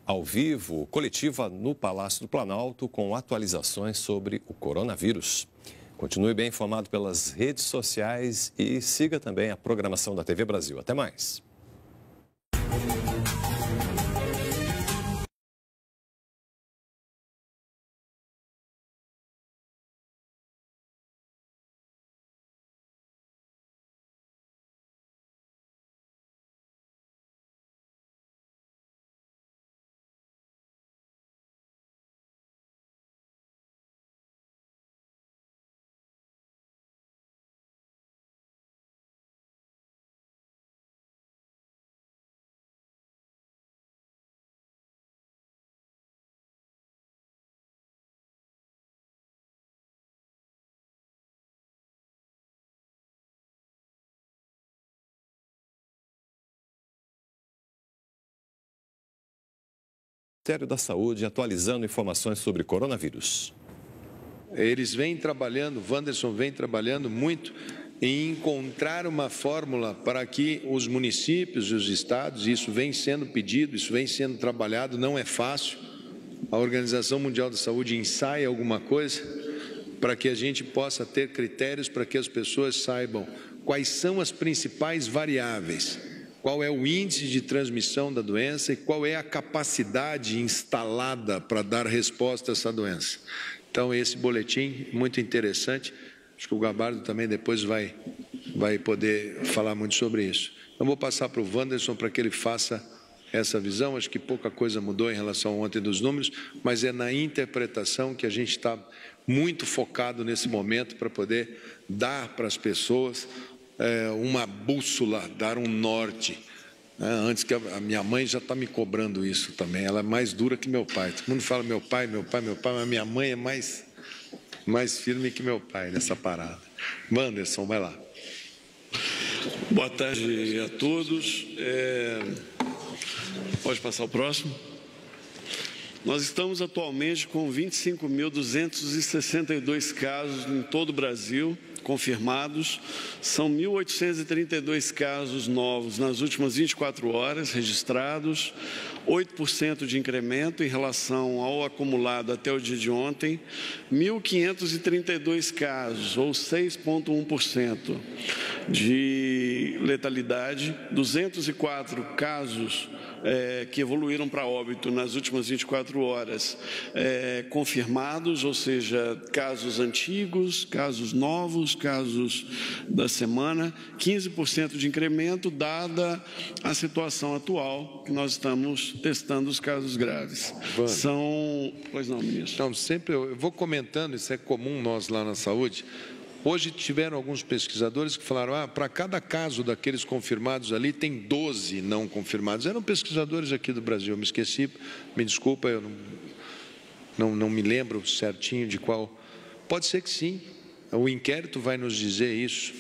Ao vivo, coletiva no Palácio do Planalto com atualizações sobre o coronavírus. Continue bem informado pelas redes sociais e siga também a programação da TV Brasil. Até mais. Ministério da Saúde atualizando informações sobre coronavírus. Eles vêm trabalhando, o Wanderson vem trabalhando muito em encontrar uma fórmula para que os municípios e os estados, isso vem sendo pedido, isso vem sendo trabalhado, não é fácil. A Organização Mundial da Saúde ensaia alguma coisa para que a gente possa ter critérios para que as pessoas saibam quais são as principais variáveis, qual é o índice de transmissão da doença e qual é a capacidade instalada para dar resposta a essa doença. Então, esse boletim, muito interessante, acho que o Gabardo também depois vai poder falar muito sobre isso. Eu vou passar para o Wanderson para que ele faça essa visão, acho que pouca coisa mudou em relação a ontem dos números, mas é na interpretação que a gente está muito focado nesse momento para poder dar para as pessoas uma bússola, dar um norte. Antes que a minha mãe já está me cobrando isso também, ela é mais dura que meu pai. Todo mundo fala meu pai, mas minha mãe é mais firme que meu pai nessa parada. Wanderson, vai lá. Boa tarde a todos. Pode passar o próximo. Nós estamos atualmente com 25.262 casos em todo o Brasil confirmados. São 1.832 casos novos nas últimas 24 horas registrados, 8% de incremento em relação ao acumulado até o dia de ontem, 1.532 casos, ou 6,1% de letalidade, 204 casos que evoluíram para óbito nas últimas 24 horas confirmados, ou seja, casos antigos, casos novos, casos da semana, 15% de incremento, dada a situação atual, que nós estamos testando os casos graves. Pois não, ministro. Não, sempre eu vou comentando, isso é comum nós lá na saúde. Hoje tiveram alguns pesquisadores que falaram, para cada caso daqueles confirmados ali, tem 12 não confirmados. Eram pesquisadores aqui do Brasil, eu me esqueci, me desculpa, eu não me lembro certinho de qual. Pode ser que sim, o inquérito vai nos dizer isso.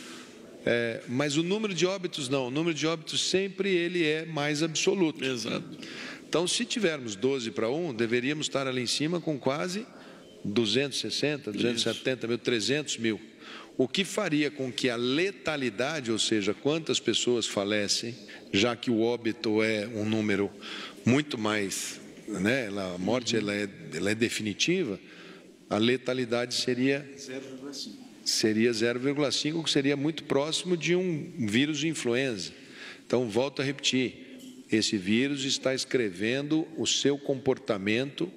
Mas o número de óbitos não, o número de óbitos sempre ele é mais absoluto. Exato. Então, se tivermos 12 para 1, deveríamos estar ali em cima com quase 260, 270 mil, 300 mil. O que faria com que a letalidade, ou seja, quantas pessoas falecem, já que o óbito é um número muito mais, né, a morte ela é definitiva, a letalidade seria 0,5, que seria muito próximo de um vírus de influenza. Então, volto a repetir, esse vírus está escrevendo o seu comportamento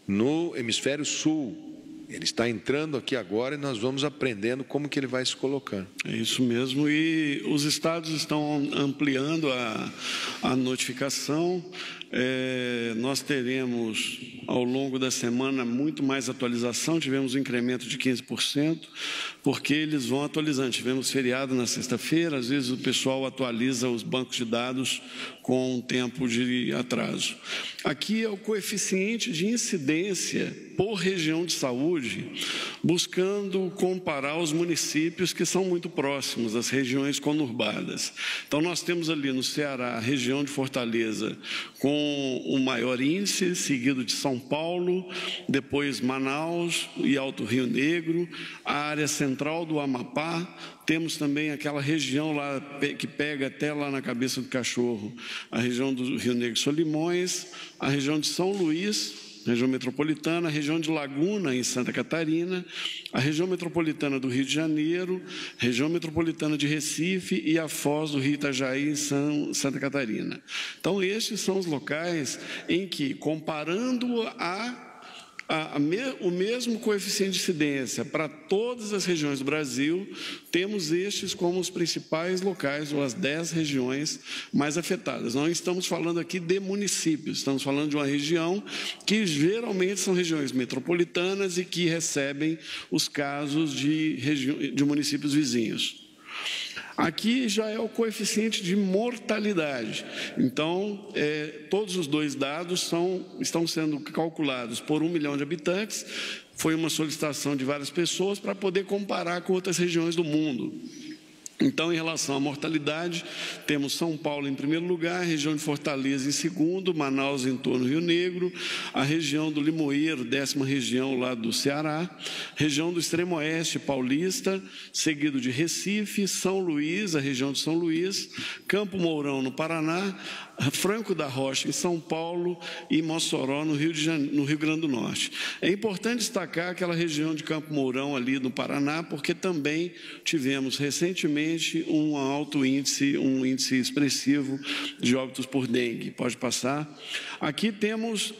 no hemisfério sul. Ele está entrando aqui agora e nós vamos aprendendo como que ele vai se colocando. É isso mesmo, e os estados estão ampliando a notificação. Nós teremos, ao longo da semana, muito mais atualização. Tivemos um incremento de 15%, porque eles vão atualizando. Tivemos feriado na sexta-feira, às vezes o pessoal atualiza os bancos de dados com um tempo de atraso. Aqui é o coeficiente de incidência por região de saúde, buscando comparar os municípios que são muito próximos, as regiões conurbadas. Então, nós temos ali no Ceará, a região de Fortaleza, com o maior índice, seguido de São Paulo, depois Manaus e Alto Rio Negro, a área central do Amapá. Temos também aquela região lá que pega até lá na cabeça do cachorro, a região do Rio Negro e Solimões, a região de São Luís, região metropolitana, a região de Laguna, em Santa Catarina, a região metropolitana do Rio de Janeiro, região metropolitana de Recife e a Foz do Rio Itajaí, em Santa Catarina. Então, estes são os locais em que, comparando o mesmo coeficiente de incidência para todas as regiões do Brasil, temos estes como os principais locais, ou as 10 regiões mais afetadas. Não estamos falando aqui de municípios, estamos falando de uma região que geralmente são regiões metropolitanas e que recebem os casos de municípios vizinhos. Aqui já é o coeficiente de mortalidade. Então, todos os dois dados estão sendo calculados por 1 milhão de habitantes. Foi uma solicitação de várias pessoas para poder comparar com outras regiões do mundo. Então, em relação à mortalidade, temos São Paulo em primeiro lugar, a região de Fortaleza em segundo, Manaus em torno do Rio Negro, a região do Limoeiro, 10ª região lá do Ceará, região do Extremo Oeste paulista, seguido de Recife, São Luís, a região de São Luís, Campo Mourão no Paraná, Franco da Rocha em São Paulo e Mossoró no Rio Grande do Norte. É importante destacar aquela região de Campo Mourão ali no Paraná, porque também tivemos recentemente um alto índice, um índice expressivo de óbitos por dengue. Pode passar. Aqui temos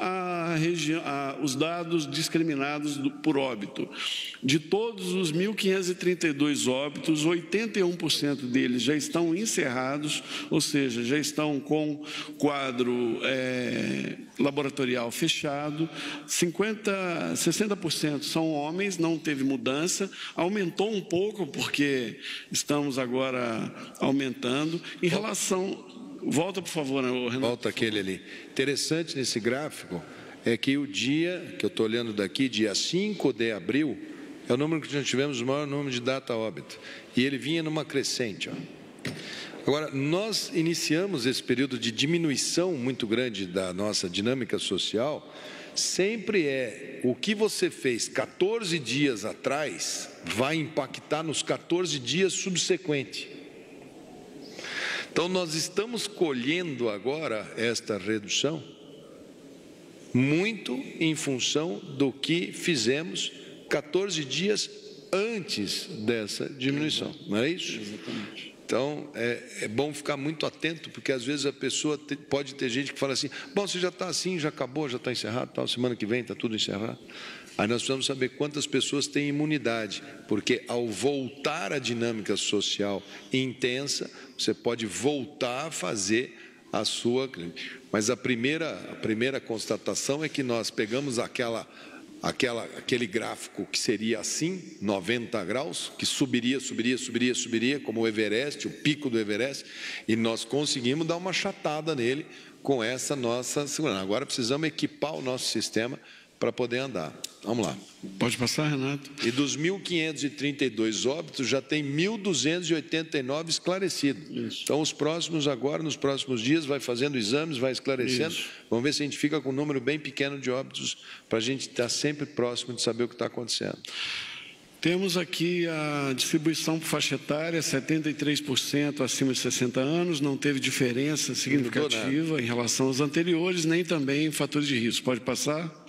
os dados discriminados por óbito. De todos os 1.532 óbitos, 81% deles já estão encerrados, ou seja, já estão com quadro laboratorial fechado, 60% são homens, não teve mudança, aumentou um pouco porque estamos agora aumentando. Em relação... Volta, por favor, né, Renato? Volta aquele ali. Interessante nesse gráfico é que o dia, que eu estou olhando daqui, dia 5 de abril, é o número que nós tivemos o maior número de data óbito. E ele vinha numa crescente, ó. Agora, nós iniciamos esse período de diminuição muito grande da nossa dinâmica social, sempre o que você fez 14 dias atrás vai impactar nos 14 dias subsequentes. Então, nós estamos colhendo agora esta redução muito em função do que fizemos 14 dias antes dessa diminuição, não é isso? Exatamente. Então, é bom ficar muito atento, porque às vezes a pessoa pode ter gente que fala assim, bom, você já está assim, já acabou, já está encerrado, tal, semana que vem está tudo encerrado. Aí nós precisamos saber quantas pessoas têm imunidade, porque ao voltar à dinâmica social intensa, você pode voltar a fazer a sua... Mas a primeira constatação é que nós pegamos aquele gráfico que seria assim, 90 graus, que subiria, como o Everest, o pico do Everest, e nós conseguimos dar uma achatada nele com essa nossa segurança. Agora precisamos equipar o nosso sistema para poder andar. Vamos lá. Pode passar, Renato. E dos 1.532 óbitos, já tem 1.289 esclarecidos. Isso. Então, nos próximos dias, vai fazendo exames, vai esclarecendo. Isso. Vamos ver se a gente fica com um número bem pequeno de óbitos, para a gente estar sempre próximo de saber o que está acontecendo. Temos aqui a distribuição por faixa etária, 73% acima de 60 anos, não teve diferença significativa em relação aos anteriores, nem também em fatores de risco. Pode passar?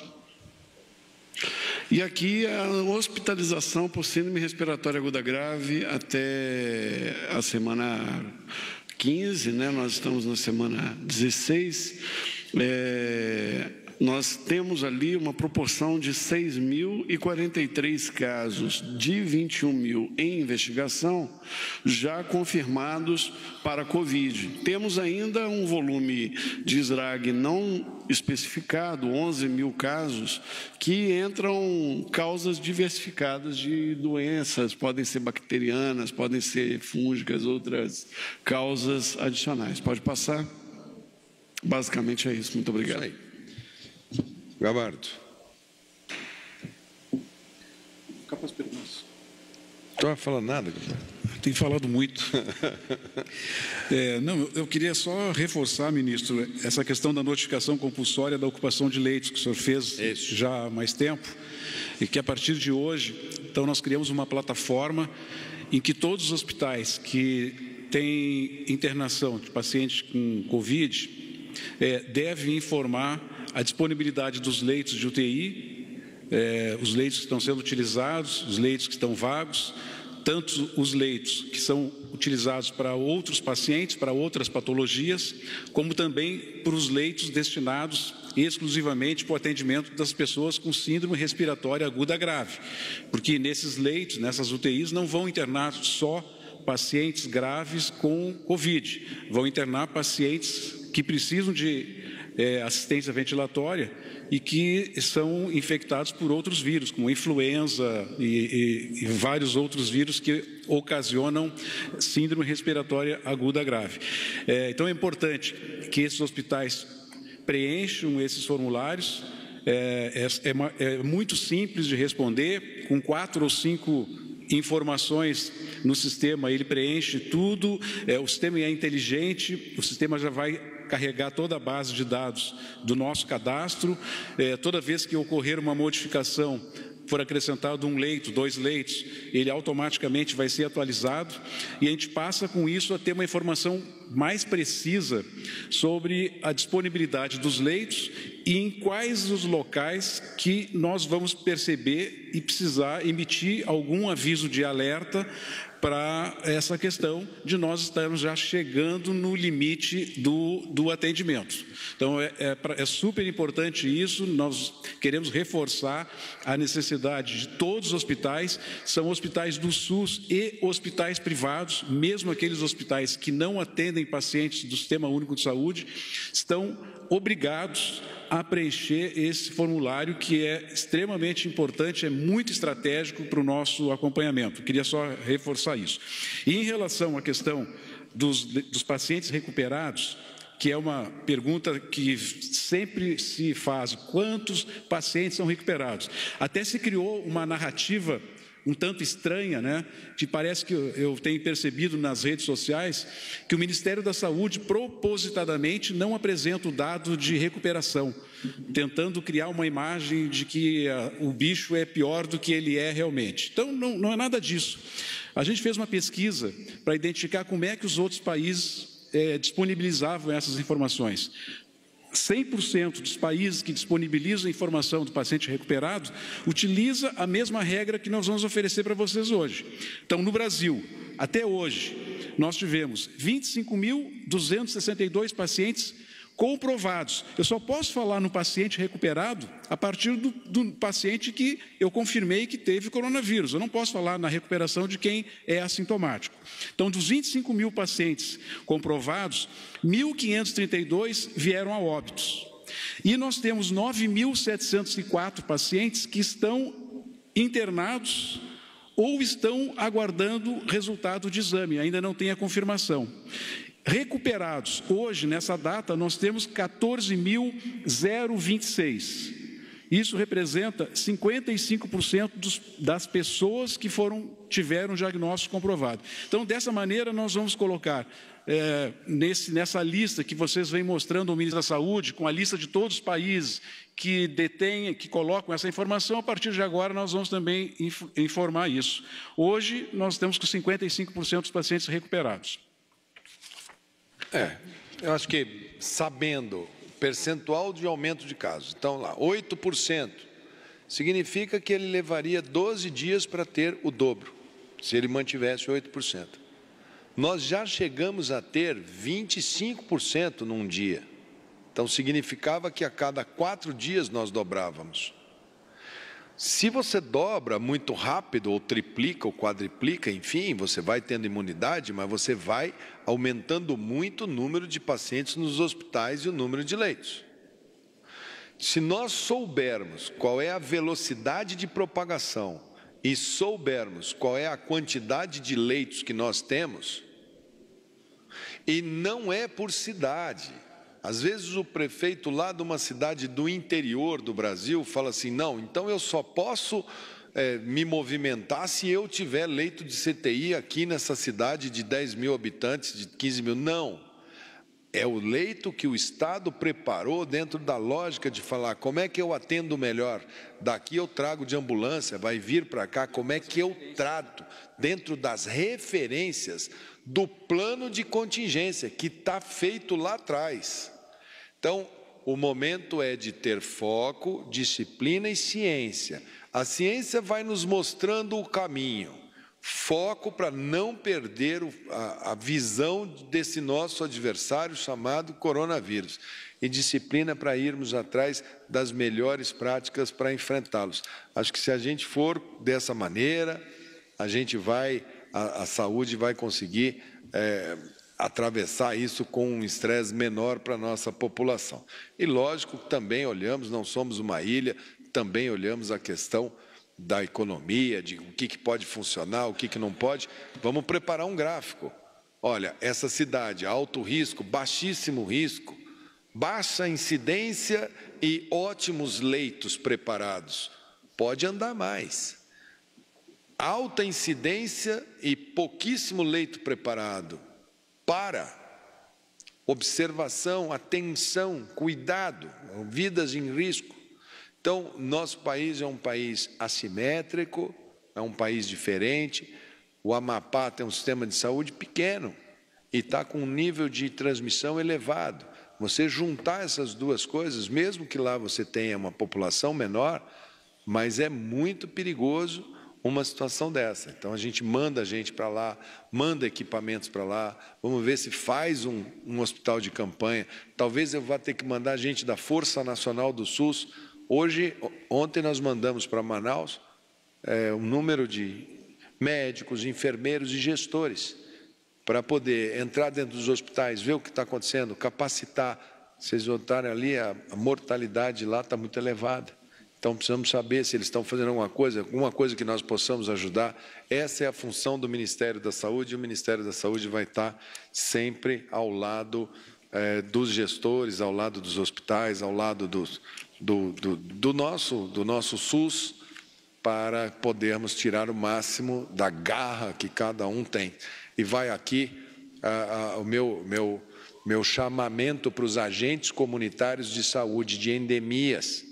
E aqui a hospitalização por síndrome respiratória aguda grave até a semana 15, né? Nós estamos na semana 16. Nós temos ali uma proporção de 6.043 casos de 21 mil em investigação já confirmados para a Covid. Temos ainda um volume de SRAG não especificado, 11 mil casos, que entram causas diversificadas de doenças, podem ser bacterianas, podem ser fúngicas, outras causas adicionais. Pode passar? Basicamente é isso. Muito obrigado. Gabardo. Capaz de perguntas. Não estava falando nada. Tem falado muito. Não, eu queria só reforçar, ministro, essa questão da notificação compulsória da ocupação de leitos que o senhor fez já há mais tempo, e que a partir de hoje, então nós criamos uma plataforma em que todos os hospitais que têm internação de pacientes com Covid devem informar a disponibilidade dos leitos de UTI, os leitos que estão sendo utilizados, os leitos que estão vagos, tanto os leitos que são utilizados para outros pacientes, para outras patologias, como também para os leitos destinados exclusivamente para o atendimento das pessoas com síndrome respiratória aguda grave. Porque nesses leitos, nessas UTIs, não vão internar só pacientes graves com Covid, vão internar pacientes que precisam de assistência ventilatória e que são infectados por outros vírus, como influenza e vários outros vírus que ocasionam síndrome respiratória aguda grave. Então é importante que esses hospitais preencham esses formulários. É muito simples de responder, com 4 ou 5 informações no sistema, ele preenche tudo, o sistema é inteligente, o sistema já vai carregar toda a base de dados do nosso cadastro, toda vez que ocorrer uma modificação, for acrescentado um leito, 2 leitos, ele automaticamente vai ser atualizado e a gente passa com isso a ter uma informação mais precisa sobre a disponibilidade dos leitos e em quais os locais que nós vamos perceber e precisar emitir algum aviso de alerta para essa questão de nós estarmos já chegando no limite do atendimento. Então, é super importante isso, nós queremos reforçar a necessidade de todos os hospitais, são hospitais do SUS e hospitais privados, mesmo aqueles hospitais que não atendem pacientes do Sistema Único de Saúde, estão obrigados a preencher esse formulário que é extremamente importante, é muito estratégico para o nosso acompanhamento. Queria só reforçar isso. E em relação à questão dos pacientes recuperados, que é uma pergunta que sempre se faz, quantos pacientes são recuperados? Até se criou uma narrativa um tanto estranha, né? Que parece que eu tenho percebido nas redes sociais que o Ministério da Saúde propositadamente não apresenta o dado de recuperação, tentando criar uma imagem de que o bicho é pior do que ele é realmente. Então, não é nada disso. A gente fez uma pesquisa para identificar como é que os outros países disponibilizavam essas informações. 100% dos países que disponibilizam a informação do paciente recuperado utiliza a mesma regra que nós vamos oferecer para vocês hoje. Então, no Brasil, até hoje, nós tivemos 25.262 pacientes comprovados. Eu só posso falar no paciente recuperado a partir do paciente que eu confirmei que teve coronavírus. Eu não posso falar na recuperação de quem é assintomático. Então, dos 25 mil pacientes comprovados, 1.532 vieram a óbitos. E nós temos 9.704 pacientes que estão internados ou estão aguardando resultado de exame, ainda não tem a confirmação. Recuperados, hoje, nessa data, nós temos 14.026. Isso representa 55% das pessoas que tiveram diagnóstico comprovado. Então, dessa maneira, nós vamos colocar nessa lista que vocês vêm mostrando ao Ministro da Saúde, com a lista de todos os países que detêm, que colocam essa informação, a partir de agora nós vamos também informar isso. Hoje, nós temos com 55% dos pacientes recuperados. Eu acho que, sabendo o percentual de aumento de casos, então lá, 8%, significa que ele levaria 12 dias para ter o dobro, se ele mantivesse 8%. Nós já chegamos a ter 25% num dia. Então, significava que a cada 4 dias nós dobrávamos. Se você dobra muito rápido, ou triplica, ou quadriplica, enfim, você vai tendo imunidade, mas você vai aumentando muito o número de pacientes nos hospitais e o número de leitos. Se nós soubermos qual é a velocidade de propagação e soubermos qual é a quantidade de leitos que nós temos, e não é por cidade. Às vezes o prefeito lá de uma cidade do interior do Brasil fala assim, não, então eu só posso me movimentar se eu tiver leito de CTI aqui nessa cidade de 10 mil habitantes, de 15 mil. Não. É o leito que o Estado preparou dentro da lógica de falar como é que eu atendo melhor. Daqui eu trago de ambulância, vai vir para cá, como é que eu trato dentro das referências do plano de contingência que está feito lá atrás. Então, o momento é de ter foco, disciplina e ciência. A ciência vai nos mostrando o caminho. Foco para não perder a visão desse nosso adversário chamado coronavírus. E disciplina para irmos atrás das melhores práticas para enfrentá-los. Acho que se a gente for dessa maneira, a saúde vai conseguir atravessar isso com um estresse menor para a nossa população. E lógico que também olhamos, não somos uma ilha, também olhamos a questão da economia, de o que pode funcionar, o que não pode. Vamos preparar um gráfico. Olha, essa cidade, alto risco, baixíssimo risco, baixa incidência e ótimos leitos preparados. Pode andar mais. Alta incidência e pouquíssimo leito preparado. Observação, atenção, cuidado, vidas em risco. Então, nosso país é um país assimétrico, é um país diferente. O Amapá tem um sistema de saúde pequeno e está com um nível de transmissão elevado. Você juntar essas duas coisas, mesmo que lá você tenha uma população menor, mas é muito perigoso uma situação dessa. Então, a gente manda gente para lá, manda equipamentos para lá, vamos ver se faz um hospital de campanha. Talvez eu vá ter que mandar gente da Força Nacional do SUS. Ontem nós mandamos para Manaus um número de médicos, enfermeiros e gestores para poder entrar dentro dos hospitais, ver o que está acontecendo, capacitar. Vocês notarem ali, a mortalidade lá está muito elevada. Então, precisamos saber se eles estão fazendo alguma coisa que nós possamos ajudar. Essa é a função do Ministério da Saúde, e o Ministério da Saúde vai estar sempre ao lado dos gestores, ao lado dos hospitais, ao lado do nosso SUS, para podermos tirar o máximo da garra que cada um tem. E vai aqui o meu chamamento para os agentes comunitários de saúde de endemias.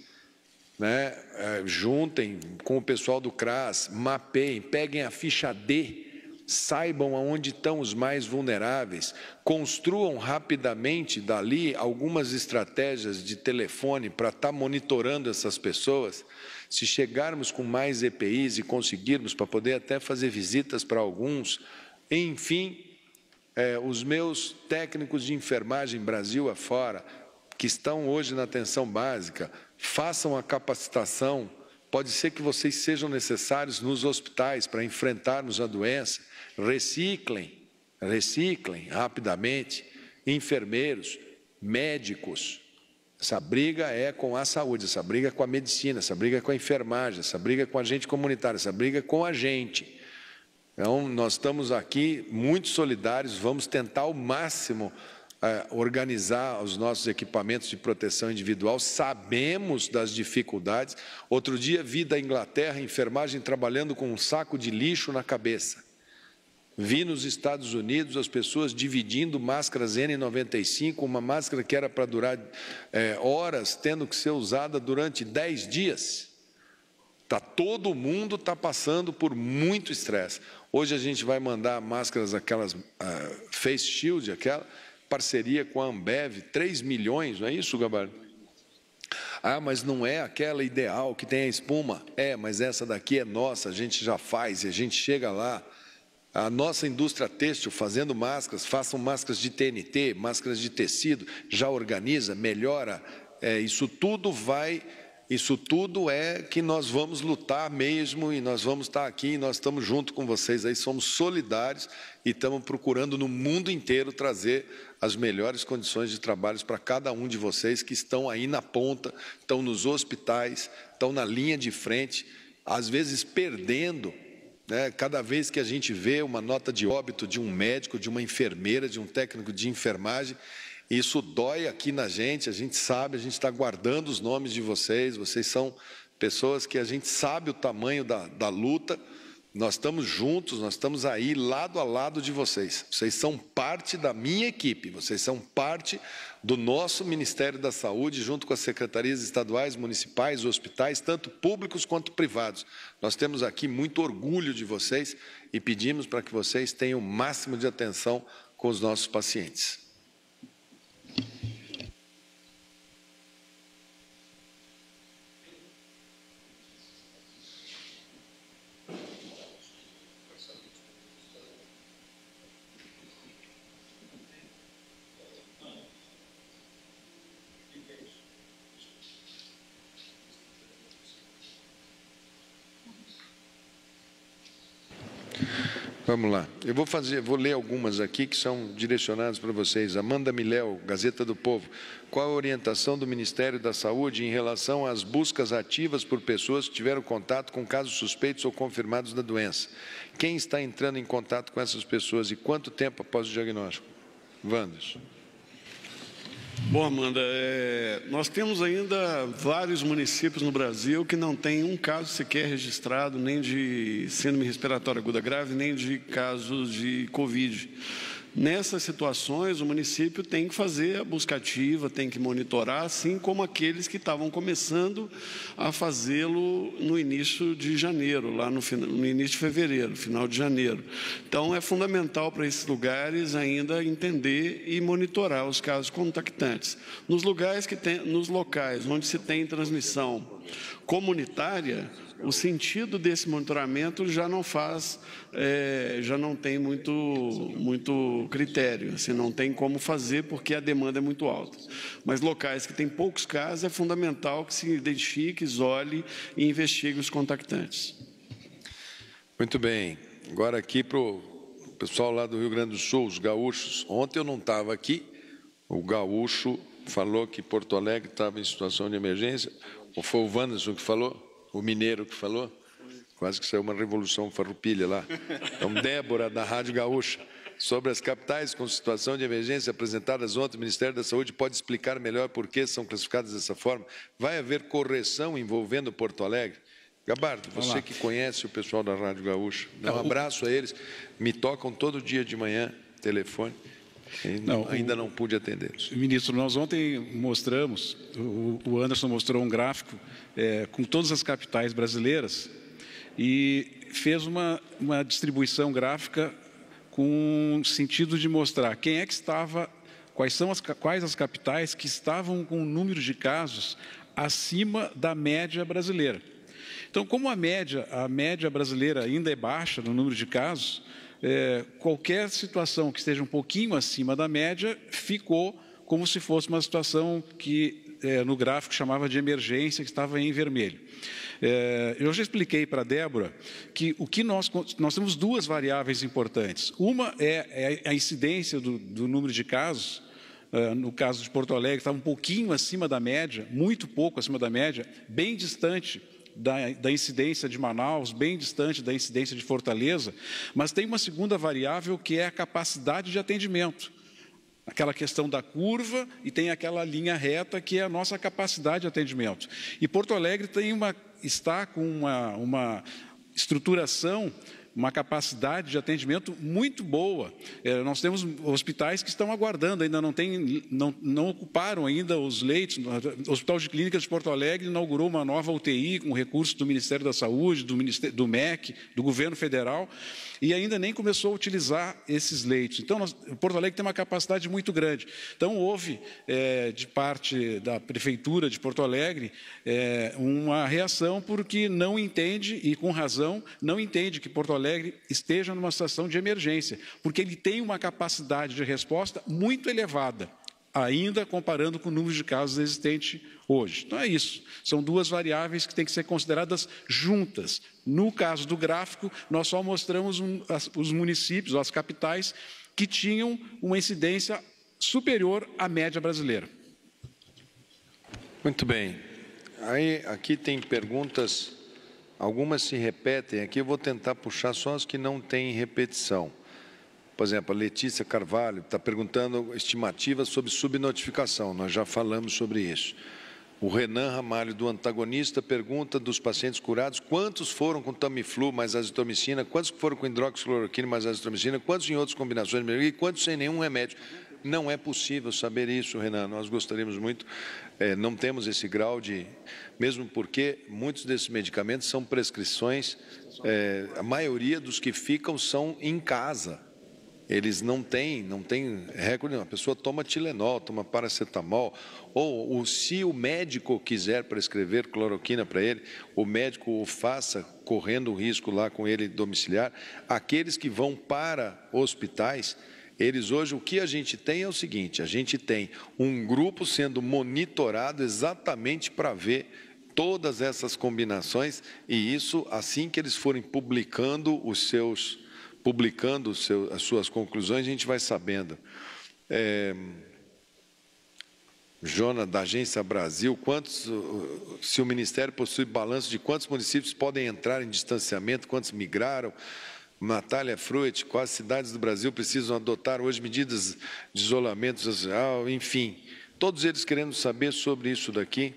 Juntem com o pessoal do CRAS, mapeiem, peguem a ficha D, saibam aonde estão os mais vulneráveis, construam rapidamente dali algumas estratégias de telefone para estar monitorando essas pessoas. Se chegarmos com mais EPIs e conseguirmos para poder até fazer visitas para alguns, enfim, os meus técnicos de enfermagem Brasil afora, que estão hoje na atenção básica, façam a capacitação. Pode ser que vocês sejam necessários nos hospitais para enfrentarmos a doença. Reciclem rapidamente. Enfermeiros, médicos. Essa briga é com a saúde, essa briga é com a medicina, essa briga é com a enfermagem, essa briga é com a agente comunitário, essa briga é com a gente. Então, nós estamos aqui muito solidários, vamos tentar ao máximo organizar os nossos equipamentos de proteção individual, sabemos das dificuldades. Outro dia vi da Inglaterra enfermagem trabalhando com um saco de lixo na cabeça. Vi nos Estados Unidos as pessoas dividindo máscaras N95, uma máscara que era para durar horas, tendo que ser usada durante 10 dias. Todo mundo está passando por muito estresse. Hoje a gente vai mandar máscaras, aquelas face shield, aquela parceria com a Ambev, 3 milhões, não é isso, Gabardo? Mas não é aquela ideal que tem a espuma. Mas essa daqui é nossa, a gente já faz e a gente chega lá. A nossa indústria têxtil fazendo máscaras, façam máscaras de TNT, máscaras de tecido, já organiza, melhora. Isso tudo é que nós vamos lutar mesmo e nós vamos estar aqui e nós estamos junto com vocês aí, somos solidários e estamos procurando no mundo inteiro trazer as melhores condições de trabalho para cada um de vocês que estão aí na ponta, estão nos hospitais, estão na linha de frente, às vezes perdendo, cada vez que a gente vê uma nota de óbito de um médico, de uma enfermeira, de um técnico de enfermagem, isso dói aqui na gente, a gente sabe, a gente está guardando os nomes de vocês, vocês são pessoas que a gente sabe o tamanho da luta. Nós estamos juntos, nós estamos aí lado a lado de vocês. Vocês são parte da minha equipe, vocês são parte do nosso Ministério da Saúde, junto com as secretarias estaduais, municipais, hospitais, tanto públicos quanto privados. Nós temos aqui muito orgulho de vocês e pedimos para que vocês tenham o máximo de atenção com os nossos pacientes. Vamos lá. Eu vou ler algumas aqui que são direcionadas para vocês. Amanda Miléo, Gazeta do Povo. Qual a orientação do Ministério da Saúde em relação às buscas ativas por pessoas que tiveram contato com casos suspeitos ou confirmados da doença? Quem está entrando em contato com essas pessoas e quanto tempo após o diagnóstico? Wanderson. Bom, Amanda, nós temos ainda vários municípios no Brasil que não têm um caso sequer registrado, nem de síndrome respiratória aguda grave, nem de casos de Covid. Nessas situações, o município tem que fazer a busca ativa, tem que monitorar, assim como aqueles que estavam começando a fazê-lo no início de janeiro, lá no início de fevereiro, final de janeiro. Então, é fundamental para esses lugares ainda entender e monitorar os casos contactantes. Nos locais onde se tem transmissão comunitária, o sentido desse monitoramento já não tem muito critério, assim, não tem como fazer porque a demanda é muito alta. Mas locais que têm poucos casos, é fundamental que se identifique, isole e investigue os contactantes. Muito bem. Agora aqui para o pessoal lá do Rio Grande do Sul, os gaúchos. Ontem eu não estava aqui, o gaúcho falou que Porto Alegre estava em situação de emergência, ou foi o Wanderson que falou? O mineiro que falou? Quase que saiu uma revolução farroupilha lá. Então, Débora, da Rádio Gaúcha, sobre as capitais com situação de emergência apresentadas ontem, o Ministério da Saúde pode explicar melhor por que são classificadas dessa forma? Vai haver correção envolvendo Porto Alegre? Gabardo, você que conhece o pessoal da Rádio Gaúcha, dá um abraço a eles, me tocam todo dia de manhã, telefone. Ainda não pude atender. Ministro, nós ontem mostramos, o Anderson mostrou um gráfico com todas as capitais brasileiras e fez uma distribuição gráfica com o sentido de mostrar quem é que estava, quais as capitais que estavam com o número de casos acima da média brasileira. Então, como a média brasileira ainda é baixa no número de casos, qualquer situação que esteja um pouquinho acima da média ficou como se fosse uma situação que no gráfico chamava de emergência, que estava em vermelho. Eu já expliquei para a Débora que nós temos duas variáveis importantes. Uma é a incidência do número de casos. No caso de Porto Alegre, estava um pouquinho acima da média, muito pouco acima da média, bem distante da incidência de Manaus, bem distante da incidência de Fortaleza, mas tem uma segunda variável que é a capacidade de atendimento. Aquela questão da curva e tem aquela linha reta que é a nossa capacidade de atendimento. E Porto Alegre está com uma estruturação, uma capacidade de atendimento muito boa. Nós temos hospitais que estão aguardando, ainda não ocuparam ainda os leitos. O Hospital de Clínicas de Porto Alegre inaugurou uma nova UTI com recursos do Ministério da Saúde, do MEC, do Governo Federal, e ainda nem começou a utilizar esses leitos. Então, Porto Alegre tem uma capacidade muito grande. Então, houve, de parte da Prefeitura de Porto Alegre, uma reação porque não entende, e com razão, não entende que Porto Alegre esteja numa situação de emergência, porque ele tem uma capacidade de resposta muito elevada, ainda comparando com o número de casos existente hoje. Então é isso, são duas variáveis que têm que ser consideradas juntas. No caso do gráfico, nós só mostramos os municípios, as capitais, que tinham uma incidência superior à média brasileira. Muito bem. Aqui tem perguntas, algumas se repetem aqui, eu vou tentar puxar só as que não têm repetição. Por exemplo, a Letícia Carvalho está perguntando estimativas sobre subnotificação, nós já falamos sobre isso. O Renan Ramalho, do Antagonista, pergunta dos pacientes curados, quantos foram com Tamiflu mais azitromicina, quantos foram com hidroxicloroquina mais azitromicina, quantos em outras combinações de melhoria e quantos sem nenhum remédio. Não é possível saber isso, Renan, nós gostaríamos muito, não temos esse grau de... Mesmo porque muitos desses medicamentos são prescrições, a maioria dos que ficam são em casa. Eles não têm recorde, a pessoa toma Tilenol, toma paracetamol, ou se o médico quiser prescrever cloroquina para ele, o médico o faça correndo o risco lá com ele domiciliar. Aqueles que vão para hospitais, eles hoje, o que a gente tem é o seguinte, a gente tem um grupo sendo monitorado exatamente para ver todas essas combinações, e isso, assim que eles forem publicando as suas conclusões, a gente vai sabendo. Jona, da Agência Brasil, se o Ministério possui balanço de quantos municípios podem entrar em distanciamento, quantos migraram? Natália Fruit, quais cidades do Brasil precisam adotar hoje medidas de isolamento social, enfim. Todos eles querendo saber sobre isso daqui.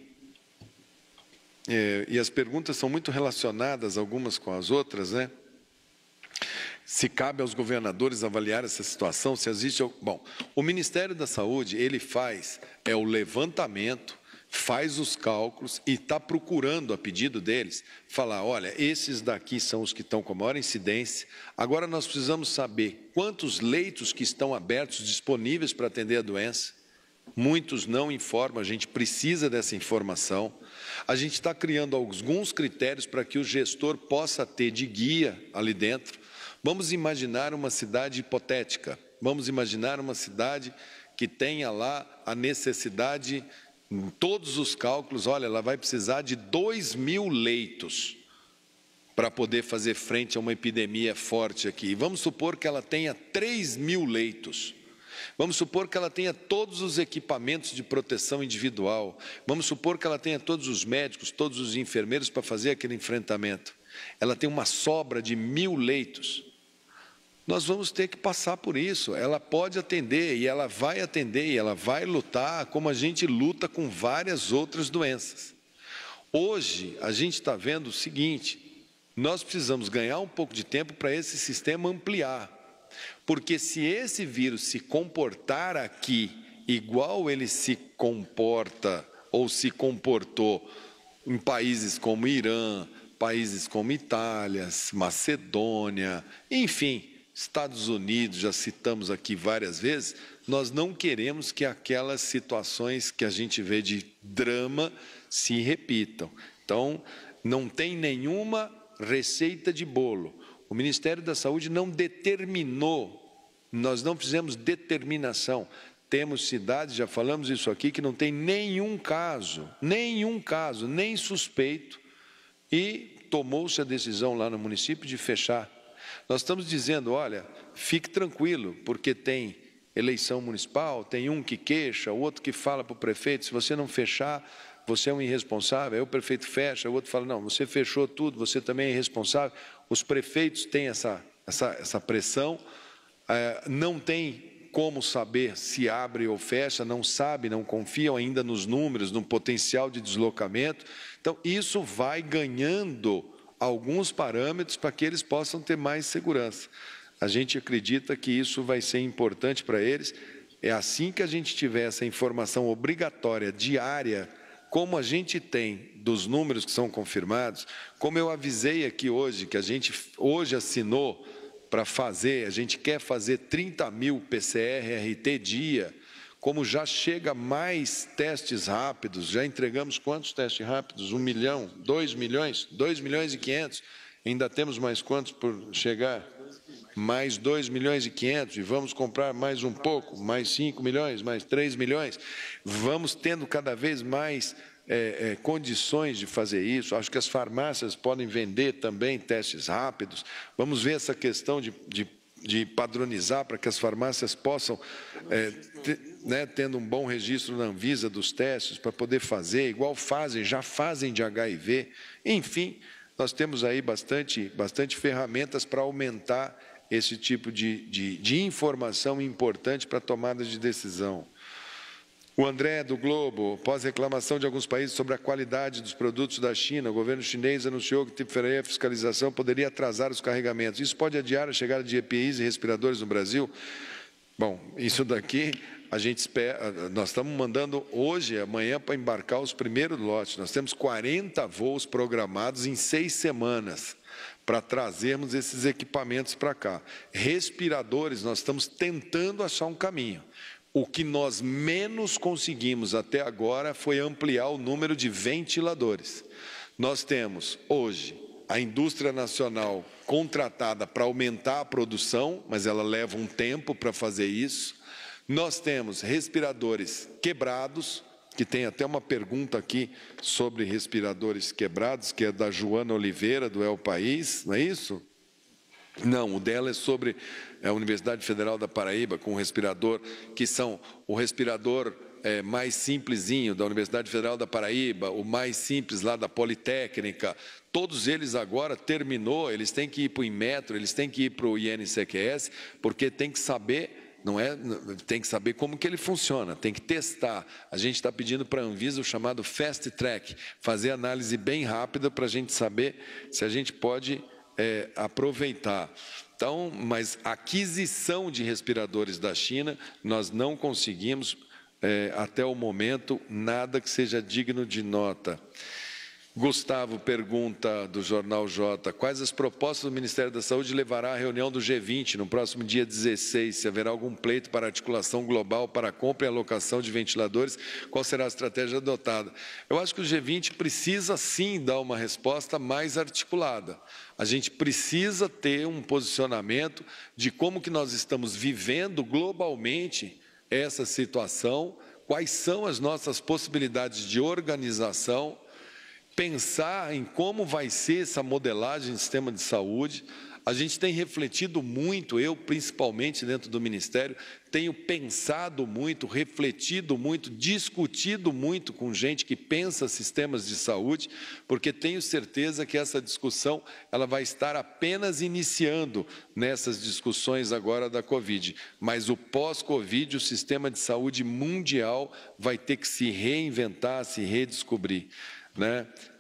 E as perguntas são muito relacionadas algumas com as outras, né? Se cabe aos governadores avaliar essa situação, se existe... Bom, o Ministério da Saúde, ele faz o levantamento, faz os cálculos e está procurando, a pedido deles, falar, olha, esses daqui são os que estão com a maior incidência, agora nós precisamos saber quantos leitos que estão abertos, disponíveis para atender a doença. Muitos não informam, a gente precisa dessa informação. A gente está criando alguns critérios para que o gestor possa ter de guia ali dentro. Vamos imaginar uma cidade hipotética, vamos imaginar uma cidade que tenha lá a necessidade, em todos os cálculos, olha, ela vai precisar de 2.000 leitos para poder fazer frente a uma epidemia forte aqui. Vamos supor que ela tenha 3.000 leitos. Vamos supor que ela tenha todos os equipamentos de proteção individual. Vamos supor que ela tenha todos os médicos, todos os enfermeiros para fazer aquele enfrentamento. Ela tem uma sobra de 1.000 leitos. Nós vamos ter que passar por isso. Ela pode atender e ela vai lutar como a gente luta com várias outras doenças. Hoje, a gente está vendo o seguinte, nós precisamos ganhar um pouco de tempo para esse sistema ampliar. Porque se esse vírus se comportar aqui igual ele se comporta ou se comportou em países como Irã, países como Itália, Macedônia, enfim, Estados Unidos, já citamos aqui várias vezes, nós não queremos que aquelas situações que a gente vê de drama se repitam. Então, não tem nenhuma receita de bolo. O Ministério da Saúde não determinou, nós não fizemos determinação. Temos cidades, já falamos isso aqui, que não tem nenhum caso, nem suspeito, e tomou-se a decisão lá no município de fechar. Nós estamos dizendo, olha, fique tranquilo, porque tem eleição municipal, tem um que queixa, o outro que fala para o prefeito, se você não fechar, você é um irresponsável, aí o prefeito fecha, o outro fala, não, você fechou tudo, você também é irresponsável. Os prefeitos têm essa pressão, não tem como saber se abre ou fecha, não sabe, não confiam ainda nos números, no potencial de deslocamento. Então, isso vai ganhando alguns parâmetros para que eles possam ter mais segurança. A gente acredita que isso vai ser importante para eles. É assim que a gente tiver essa informação obrigatória, diária, como a gente tem dos números que são confirmados, como eu avisei aqui hoje, que a gente hoje assinou para fazer, a gente quer fazer 30.000 PCR-RT dia, como já chega mais testes rápidos, já entregamos quantos testes rápidos? 1 milhão? 2 milhões? 2 milhões e 500? Ainda temos mais quantos por chegar? Mais 2 milhões e 500, e vamos comprar mais um pouco, mais 5 milhões, mais 3 milhões. Vamos tendo cada vez mais condições de fazer isso. Acho que as farmácias podem vender também testes rápidos. Vamos ver essa questão de padronizar para que as farmácias possam, tendo um bom registro na Anvisa dos testes, para poder fazer, igual já fazem de HIV. Enfim, nós temos aí bastante ferramentas para aumentar esse tipo de informação importante para a tomada de decisão. O André, do Globo, após reclamação de alguns países sobre a qualidade dos produtos da China, o governo chinês anunciou que a fiscalização poderia atrasar os carregamentos. Isso pode adiar a chegada de EPIs e respiradores no Brasil? Bom, isso daqui a gente espera, nós estamos mandando hoje, amanhã, para embarcar os primeiros lotes. Nós temos 40 voos programados em 6 semanas para trazermos esses equipamentos para cá. Respiradores, nós estamos tentando achar um caminho. O que nós menos conseguimos até agora foi ampliar o número de ventiladores. Nós temos, hoje, a indústria nacional contratada para aumentar a produção, mas ela leva um tempo para fazer isso. Nós temos respiradores quebrados, que tem até uma pergunta aqui sobre respiradores quebrados, que é da Joana Oliveira, do El País, não é isso? Não, o dela é sobre a Universidade Federal da Paraíba, com um respirador, que são o respirador mais simplesinho da Universidade Federal da Paraíba, o mais simples lá da Politécnica. Todos eles agora terminou, eles têm que ir para o Inmetro, eles têm que ir para o INCQS, porque tem que saber... tem que saber como que ele funciona, tem que testar. A gente está pedindo para a Anvisa o chamado Fast Track, fazer análise bem rápida para a gente saber se a gente pode aproveitar. Então, mas aquisição de respiradores da China, nós não conseguimos, até o momento, nada que seja digno de nota. Gustavo pergunta do Jornal J, quais as propostas do Ministério da Saúde levará à reunião do G20 no próximo dia 16? Se haverá algum pleito para articulação global para a compra e alocação de ventiladores, qual será a estratégia adotada? Eu acho que o G20 precisa sim dar uma resposta mais articulada. A gente precisa ter um posicionamento de como que nós estamos vivendo globalmente essa situação, quais são as nossas possibilidades de organização, pensar em como vai ser essa modelagem do sistema de saúde. A gente tem refletido muito, eu principalmente dentro do Ministério, tenho pensado muito, refletido muito, discutido muito com gente que pensa sistemas de saúde, porque tenho certeza que essa discussão ela vai estar apenas iniciando nessas discussões agora da Covid. Mas o pós-Covid, o sistema de saúde mundial vai ter que se reinventar, se redescobrir.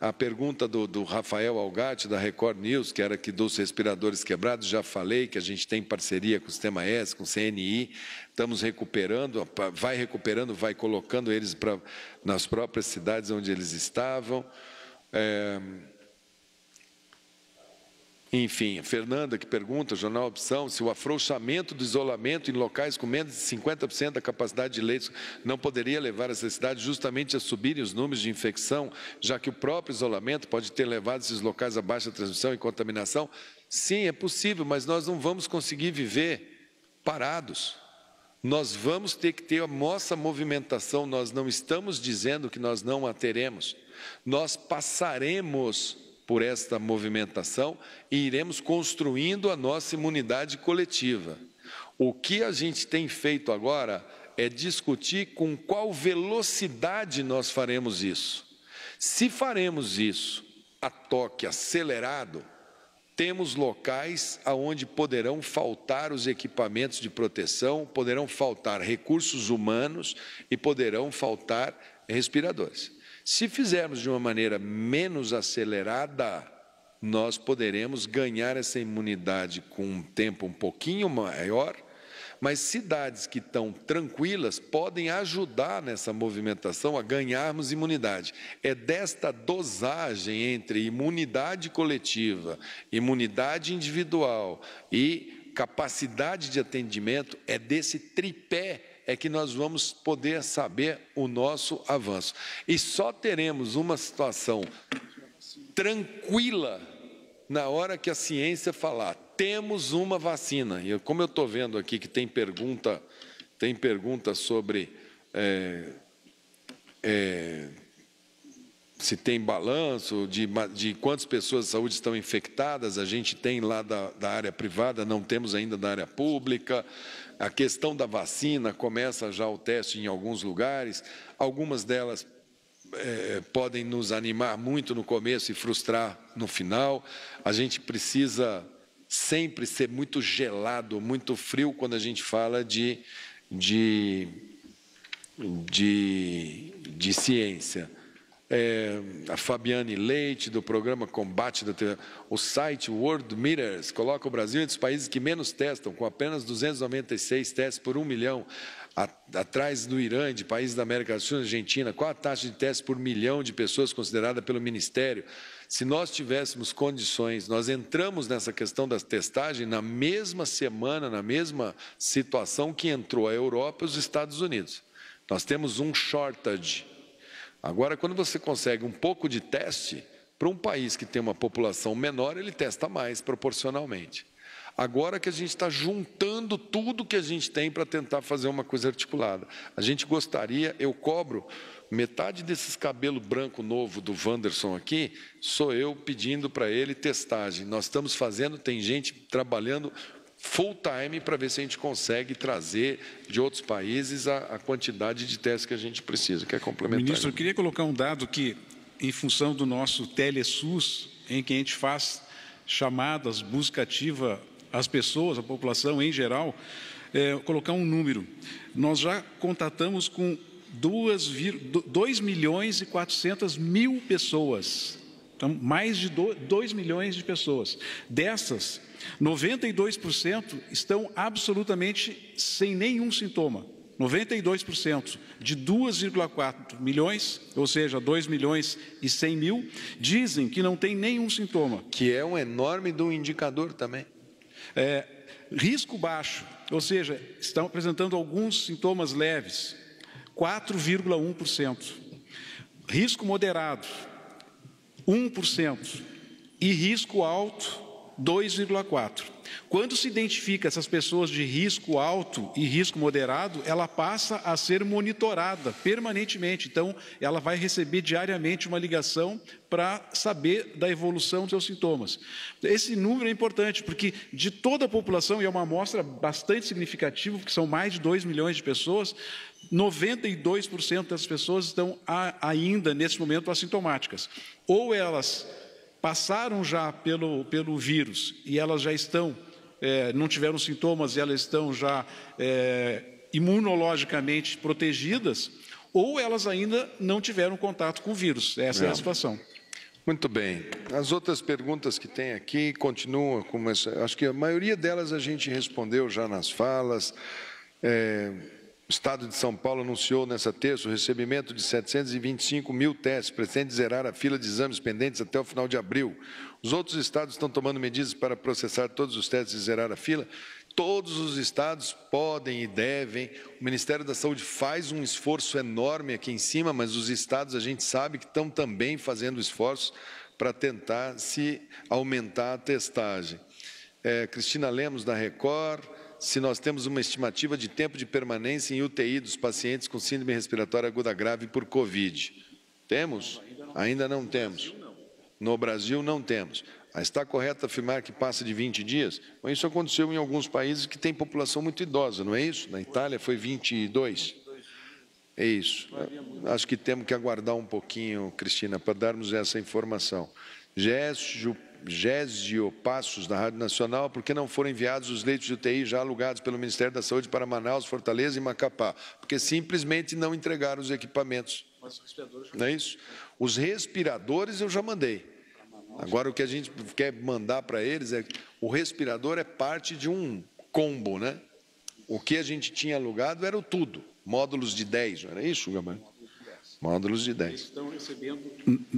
A pergunta do Rafael Algatti, da Record News, que era aqui dos respiradores quebrados, já falei que a gente tem parceria com o Sistema S, com o CNI, estamos recuperando, vai colocando eles nas próprias cidades onde eles estavam. Enfim, a Fernanda que pergunta, Jornal Opção, se o afrouxamento do isolamento em locais com menos de 50% da capacidade de leitos não poderia levar essa cidade justamente a subirem os números de infecção, já que o próprio isolamento pode ter levado esses locais a baixa transmissão e contaminação. Sim, é possível, mas nós não vamos conseguir viver parados. Nós vamos ter que ter a nossa movimentação, nós não estamos dizendo que nós não a teremos. Nós passaremos por esta movimentação e iremos construindo a nossa imunidade coletiva. O que a gente tem feito agora é discutir com qual velocidade nós faremos isso. Se faremos isso a toque acelerado, temos locais onde poderão faltar os equipamentos de proteção, poderão faltar recursos humanos e poderão faltar respiradores. Se fizermos de uma maneira menos acelerada, nós poderemos ganhar essa imunidade com um tempo um pouquinho maior, mas cidades que estão tranquilas podem ajudar nessa movimentação a ganharmos imunidade. É desta dosagem entre imunidade coletiva, imunidade individual e capacidade de atendimento, é desse tripé que nós vamos poder saber o nosso avanço. E só teremos uma situação tranquila na hora que a ciência falar, temos uma vacina. E como eu estou vendo aqui que tem pergunta sobre se tem balanço de quantas pessoas de saúde estão infectadas, a gente tem lá da área privada, não temos ainda da área pública. A questão da vacina, começa já o teste em alguns lugares, algumas delas podem nos animar muito no começo e frustrar no final. A gente precisa sempre ser muito gelado, muito frio quando a gente fala de de ciência. A Fabiane Leite, do programa Combate da TV, o site World Meters coloca o Brasil entre os países que menos testam, com apenas 296 testes por 1 milhão, atrás do Irã, de países da América do Sul e Argentina. Qual a taxa de testes por milhão de pessoas considerada pelo Ministério? Se nós tivéssemos condições, nós entramos nessa questão da testagem na mesma semana, na mesma situação que entrou a Europa e os Estados Unidos. Nós temos um shortage. Agora, quando você consegue um pouco de teste, para um país que tem uma população menor, ele testa mais proporcionalmente. Agora que a gente está juntando tudo que a gente tem para tentar fazer uma coisa articulada. A gente gostaria, eu cobro metade desses cabelos branco novo do Wanderson aqui, sou eu pedindo para ele testagem. Nós estamos fazendo, tem gente trabalhando full time para ver se a gente consegue trazer de outros países a quantidade de testes que a gente precisa. Quer complementar? Ministro, eu queria colocar um dado que, em função do nosso TeleSUS, em que a gente faz chamadas, busca ativa às pessoas, à população em geral, colocar um número. Nós já contatamos com 2.400.000 pessoas. Então, mais de 2 milhões de pessoas. Dessas, 92% estão absolutamente sem nenhum sintoma. 92% de 2,4 milhões, ou seja, 2.100.000, dizem que não tem nenhum sintoma. Que é um enorme do indicador também. Risco baixo, ou seja, estão apresentando alguns sintomas leves, 4,1%. Risco moderado, 1%. E risco alto, 2,4%. Quando se identifica essas pessoas de risco alto e risco moderado, ela passa a ser monitorada permanentemente. Então, ela vai receber diariamente uma ligação para saber da evolução dos seus sintomas. Esse número é importante, porque de toda a população, e é uma amostra bastante significativa, porque são mais de 2 milhões de pessoas, 92% das pessoas estão ainda, nesse momento, assintomáticas. Ou elas passaram já pelo vírus e elas já estão, não tiveram sintomas e elas estão já imunologicamente protegidas, ou elas ainda não tiveram contato com o vírus. Essa é a situação. Muito bem. As outras perguntas que tem aqui continuam com essa. Acho que a maioria delas a gente respondeu já nas falas. O Estado de São Paulo anunciou nessa terça o recebimento de 725 mil testes, pretende zerar a fila de exames pendentes até o final de abril. Os outros estados estão tomando medidas para processar todos os testes e zerar a fila? Todos os estados podem e devem. O Ministério da Saúde faz um esforço enorme aqui em cima, mas os estados a gente sabe que estão também fazendo esforços para tentar se aumentar a testagem. Cristina Lemos, da Record. Se nós temos uma estimativa de tempo de permanência em UTI dos pacientes com síndrome respiratória aguda grave por Covid. Temos? Ainda não temos. No Brasil, não temos. Está correto afirmar que passa de 20 dias? Bom, isso aconteceu em alguns países que têm população muito idosa, não é isso? Na Itália foi 22. É isso. Acho que temos que aguardar um pouquinho, Cristina, para darmos essa informação. Gésio Passos, da Rádio Nacional, por que não foram enviados os leitos de UTI já alugados pelo Ministério da Saúde para Manaus, Fortaleza e Macapá? Porque simplesmente não entregaram os equipamentos. Não é isso? Os respiradores eu já mandei. Agora, o que a gente quer mandar para eles é que o respirador é parte de um combo, né? O que a gente tinha alugado era o tudo. Módulos de 10, não era isso, Gabriel? Módulos de 10.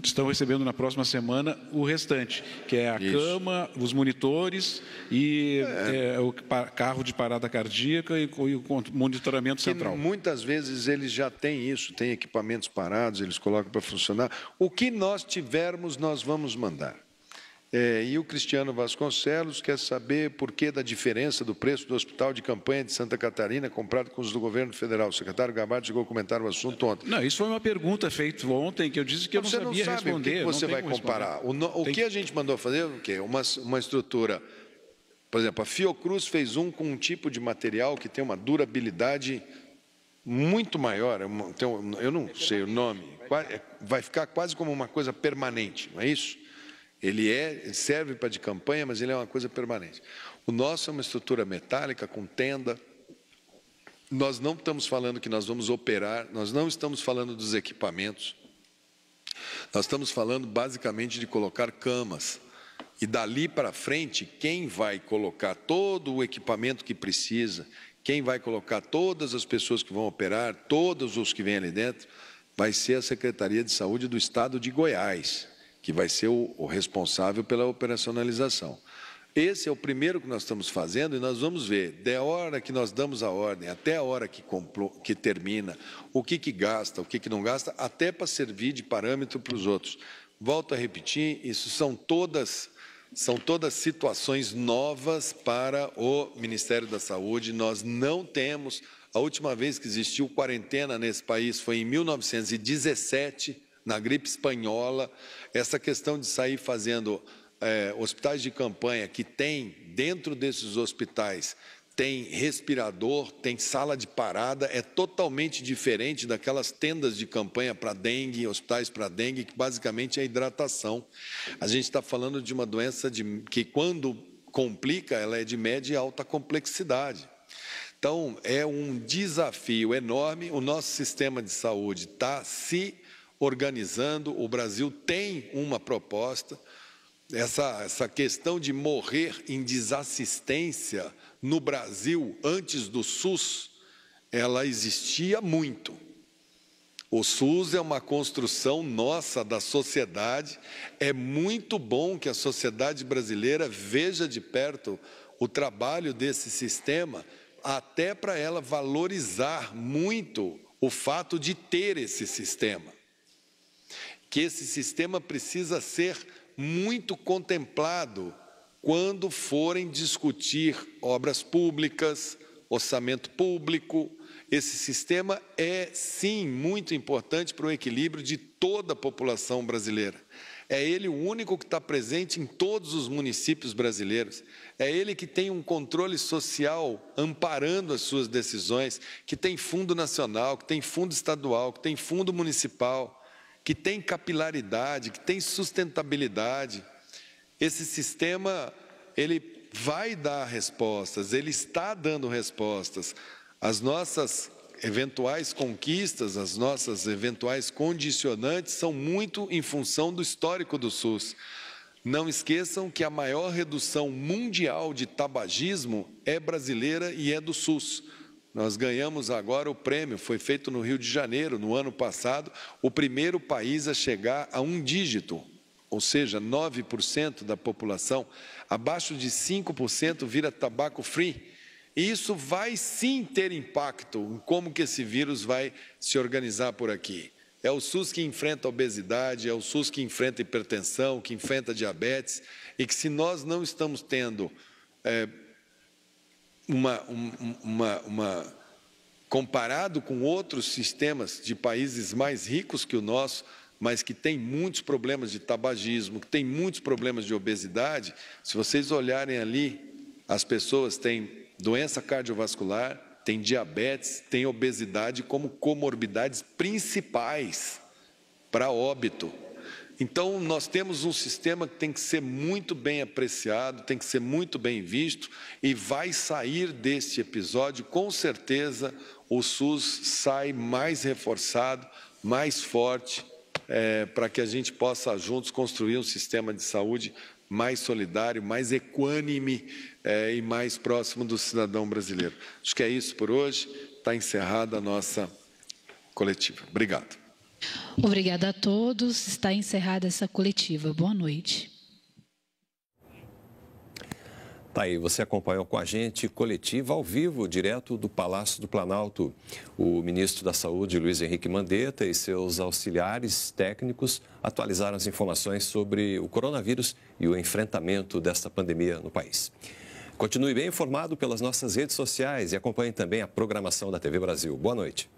Estão recebendo na próxima semana o restante, que é a cama, os monitores e o carro de parada cardíaca e o monitoramento central. Muitas vezes eles já têm isso, têm equipamentos parados, eles colocam para funcionar. O que nós tivermos, nós vamos mandar. E o Cristiano Vasconcelos quer saber por que da diferença do preço do hospital de campanha de Santa Catarina comprado com os do governo federal. O secretário Gabardo chegou a comentar o assunto ontem. Não, isso foi uma pergunta feita ontem que eu disse que eu não sabia responder. O que você vai comparar? O que a gente mandou fazer o quê? Uma estrutura. Por exemplo, a Fiocruz fez com um tipo de material que tem uma durabilidade muito maior. Eu não sei o nome. Vai ficar quase como uma coisa permanente, não é isso? Ele serve para de campanha, mas ele é uma coisa permanente. O nosso é uma estrutura metálica com tenda, nós não estamos falando que nós vamos operar, nós não estamos falando dos equipamentos, nós estamos falando basicamente de colocar camas. E dali para frente, quem vai colocar todo o equipamento que precisa, quem vai colocar todas as pessoas que vão operar, todos os que vêm ali dentro, vai ser a Secretaria de Saúde do Estado de Goiás, que vai ser o responsável pela operacionalização. Esse é o primeiro que nós estamos fazendo e nós vamos ver, da hora que nós damos a ordem até a hora que termina, o que gasta, o que não gasta, até para servir de parâmetro para os outros. Volto a repetir, isso são todas situações novas para o Ministério da Saúde. Nós não temos, a última vez que existiu quarentena nesse país foi em 1917, na gripe espanhola. Essa questão de sair fazendo hospitais de campanha que tem, dentro desses hospitais, tem respirador, tem sala de parada, é totalmente diferente daquelas tendas de campanha para dengue, hospitais para dengue, que basicamente é hidratação. A gente está falando de uma doença que, quando complica, ela é de média e alta complexidade. Então, é um desafio enorme. O nosso sistema de saúde está se organizando, o Brasil tem uma proposta. Essa questão de morrer em desassistência no Brasil, antes do SUS, ela existia muito. O SUS é uma construção nossa, da sociedade. É muito bom que a sociedade brasileira veja de perto o trabalho desse sistema, até para ela valorizar muito o fato de ter esse sistema. Que esse sistema precisa ser muito contemplado quando forem discutir obras públicas, orçamento público. Esse sistema é, sim, muito importante para o equilíbrio de toda a população brasileira. É ele o único que está presente em todos os municípios brasileiros. É ele que tem um controle social amparando as suas decisões, que tem fundo nacional, que tem fundo estadual, que tem fundo municipal, que tem capilaridade, que tem sustentabilidade. Esse sistema, ele vai dar respostas, ele está dando respostas. As nossas eventuais conquistas, as nossas eventuais condicionantes são muito em função do histórico do SUS. Não esqueçam que a maior redução mundial de tabagismo é brasileira e é do SUS. Nós ganhamos agora o prêmio, foi feito no Rio de Janeiro, no ano passado, o primeiro país a chegar a um dígito, ou seja, 9% da população, abaixo de 5% vira tabaco free. E isso vai sim ter impacto em como que esse vírus vai se organizar por aqui. É o SUS que enfrenta a obesidade, é o SUS que enfrenta a hipertensão, que enfrenta a diabetes, e que, se nós não estamos tendo comparado com outros sistemas de países mais ricos que o nosso, mas que tem muitos problemas de tabagismo, que tem muitos problemas de obesidade, se vocês olharem ali, as pessoas têm doença cardiovascular, têm diabetes, têm obesidade como comorbidades principais para óbito. Então, nós temos um sistema que tem que ser muito bem apreciado, tem que ser muito bem visto, e vai sair deste episódio, com certeza, o SUS sai mais reforçado, mais forte, para que a gente possa juntos construir um sistema de saúde mais solidário, mais equânime e mais próximo do cidadão brasileiro. Acho que é isso por hoje. Está encerrada a nossa coletiva. Obrigado. Obrigada a todos. Está encerrada essa coletiva. Boa noite. Tá aí, você acompanhou com a gente coletiva ao vivo, direto do Palácio do Planalto. O ministro da Saúde, Luiz Henrique Mandetta, e seus auxiliares técnicos atualizaram as informações sobre o coronavírus e o enfrentamento desta pandemia no país. Continue bem informado pelas nossas redes sociais e acompanhe também a programação da TV Brasil. Boa noite.